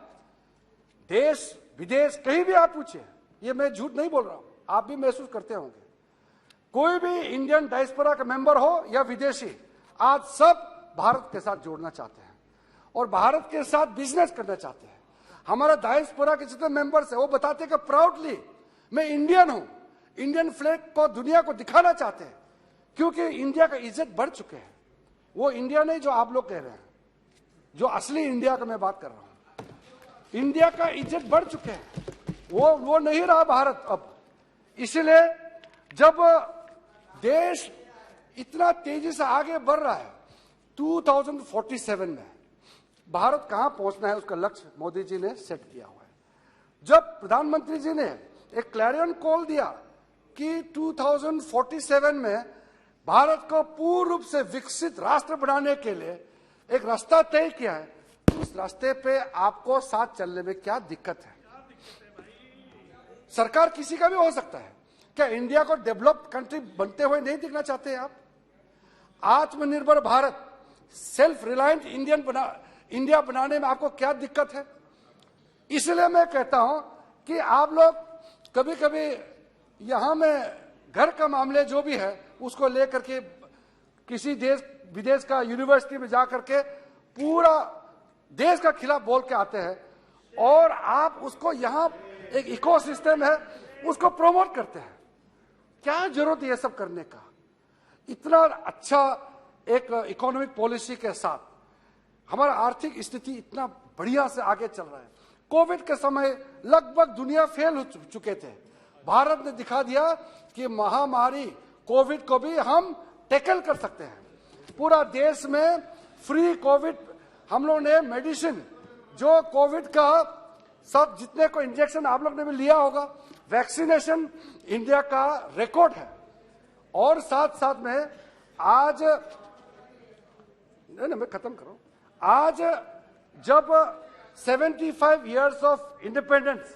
देश विदेश कहीं भी आप पूछिए, ये मैं झूठ नहीं बोल रहा हूं, आप भी महसूस करते होंगे। कोई भी इंडियन डायस्पोरा का मेंबर हो या विदेशी, आज सब भारत के साथ जोड़ना चाहते हैं और भारत के साथ बिजनेस करना चाहते हैं। हमारा डायस्पोरा के जितने मेंबर्स हैं वो बताते हैं कि प्राउडली मैं इंडियन हूं, इंडियन फ्लैग को दुनिया को दिखाना चाहते हैं, क्योंकि इंडिया का इज्जत बढ़ चुके हैं। वो इंडिया नहीं जो आप लोग कह रहे हैं, जो असली इंडिया का मैं बात कर रहा हूं। इंडिया का इज्जत बढ़ चुके हैं, वो नहीं रहा भारत अब। इसलिए जब देश इतना तेजी से आगे बढ़ रहा है, 2047 में भारत कहां पहुंचना है उसका लक्ष्य मोदी जी ने सेट किया हुआ है। जब प्रधानमंत्री जी ने एक क्लैरियन कॉल दिया कि 2047 में भारत को पूर्ण रूप से विकसित राष्ट्र बनाने के लिए एक रास्ता तय किया है, तो उस रास्ते पे आपको साथ चलने में क्या दिक्कत है? सरकार किसी का भी हो सकता है। क्या इंडिया को डेवलप्ड कंट्री बनते हुए नहीं दिखना चाहते हैं आप? आत्मनिर्भर भारत, सेल्फ रिलायंट इंडिया बनाने में आपको क्या दिक्कत है? इसलिए मैं कहता हूं कि आप लोग कभी कभी यहाँ में घर का मामले जो भी है उसको लेकर के किसी देश विदेश का यूनिवर्सिटी में जाकर के पूरा देश का खिलाफ बोल के आते हैं, और आप उसको यहाँ एक इकोसिस्टम है उसको प्रमोट करते हैं। क्या जरूरत है ये सब करने का? इतना अच्छा एक इकोनॉमिक पॉलिसी के साथ हमारा आर्थिक स्थिति इतना बढ़िया से आगे चल रहा है। कोविड के समय लगभग दुनिया फेल हो चुके थे, भारत ने दिखा दिया कि महामारी कोविड को भी हम टैकल कर सकते हैं। पूरा देश में फ्री कोविड हम लोग ने मेडिसिन, जो कोविड का सब जितने को इंजेक्शन आप लोग ने भी लिया होगा, वैक्सीनेशन इंडिया का रिकॉर्ड है। और साथ साथ में आज मैं खत्म करूं, आज जब 75 इयर्स ऑफ इंडिपेंडेंस,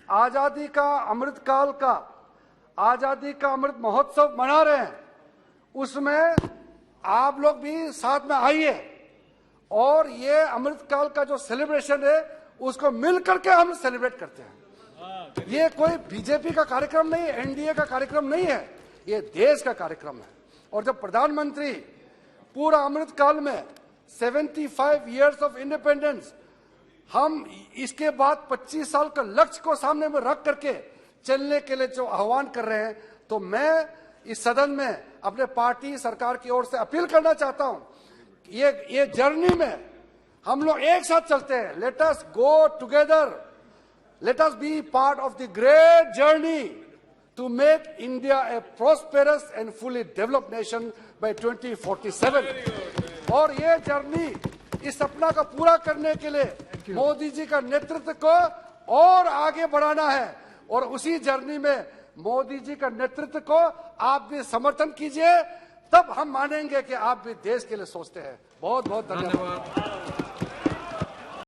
आजादी का अमृतकाल का आजादी का अमृत महोत्सव मना रहे हैं, उसमें आप लोग भी साथ में आइए और ये अमृतकाल का जो सेलिब्रेशन है उसको मिलकर के हम सेलिब्रेट करते हैं। ये कोई बीजेपी का कार्यक्रम नहीं है, एनडीए का कार्यक्रम नहीं है, ये देश का कार्यक्रम है। और जब प्रधानमंत्री पूरा अमृतकाल में 75 इयर्स ऑफ इंडिपेंडेंस, हम इसके बाद 25 साल का लक्ष्य को सामने में रख करके चलने के लिए जो आह्वान कर रहे हैं, तो मैं इस सदन में अपने पार्टी सरकार की ओर से अपील करना चाहता हूं, ये जर्नी में हम लोग एक साथ चलते हैं। Let us go together, let us be part of the great journey to make India a prosperous and fully developed nation by 2047। और ये जर्नी, इस सपना को पूरा करने के लिए मोदी जी का नेतृत्व को और आगे बढ़ाना है, और उसी जर्नी में मोदी जी का नेतृत्व को आप भी समर्थन कीजिए, तब हम मानेंगे कि आप भी देश के लिए सोचते हैं। बहुत बहुत धन्यवाद।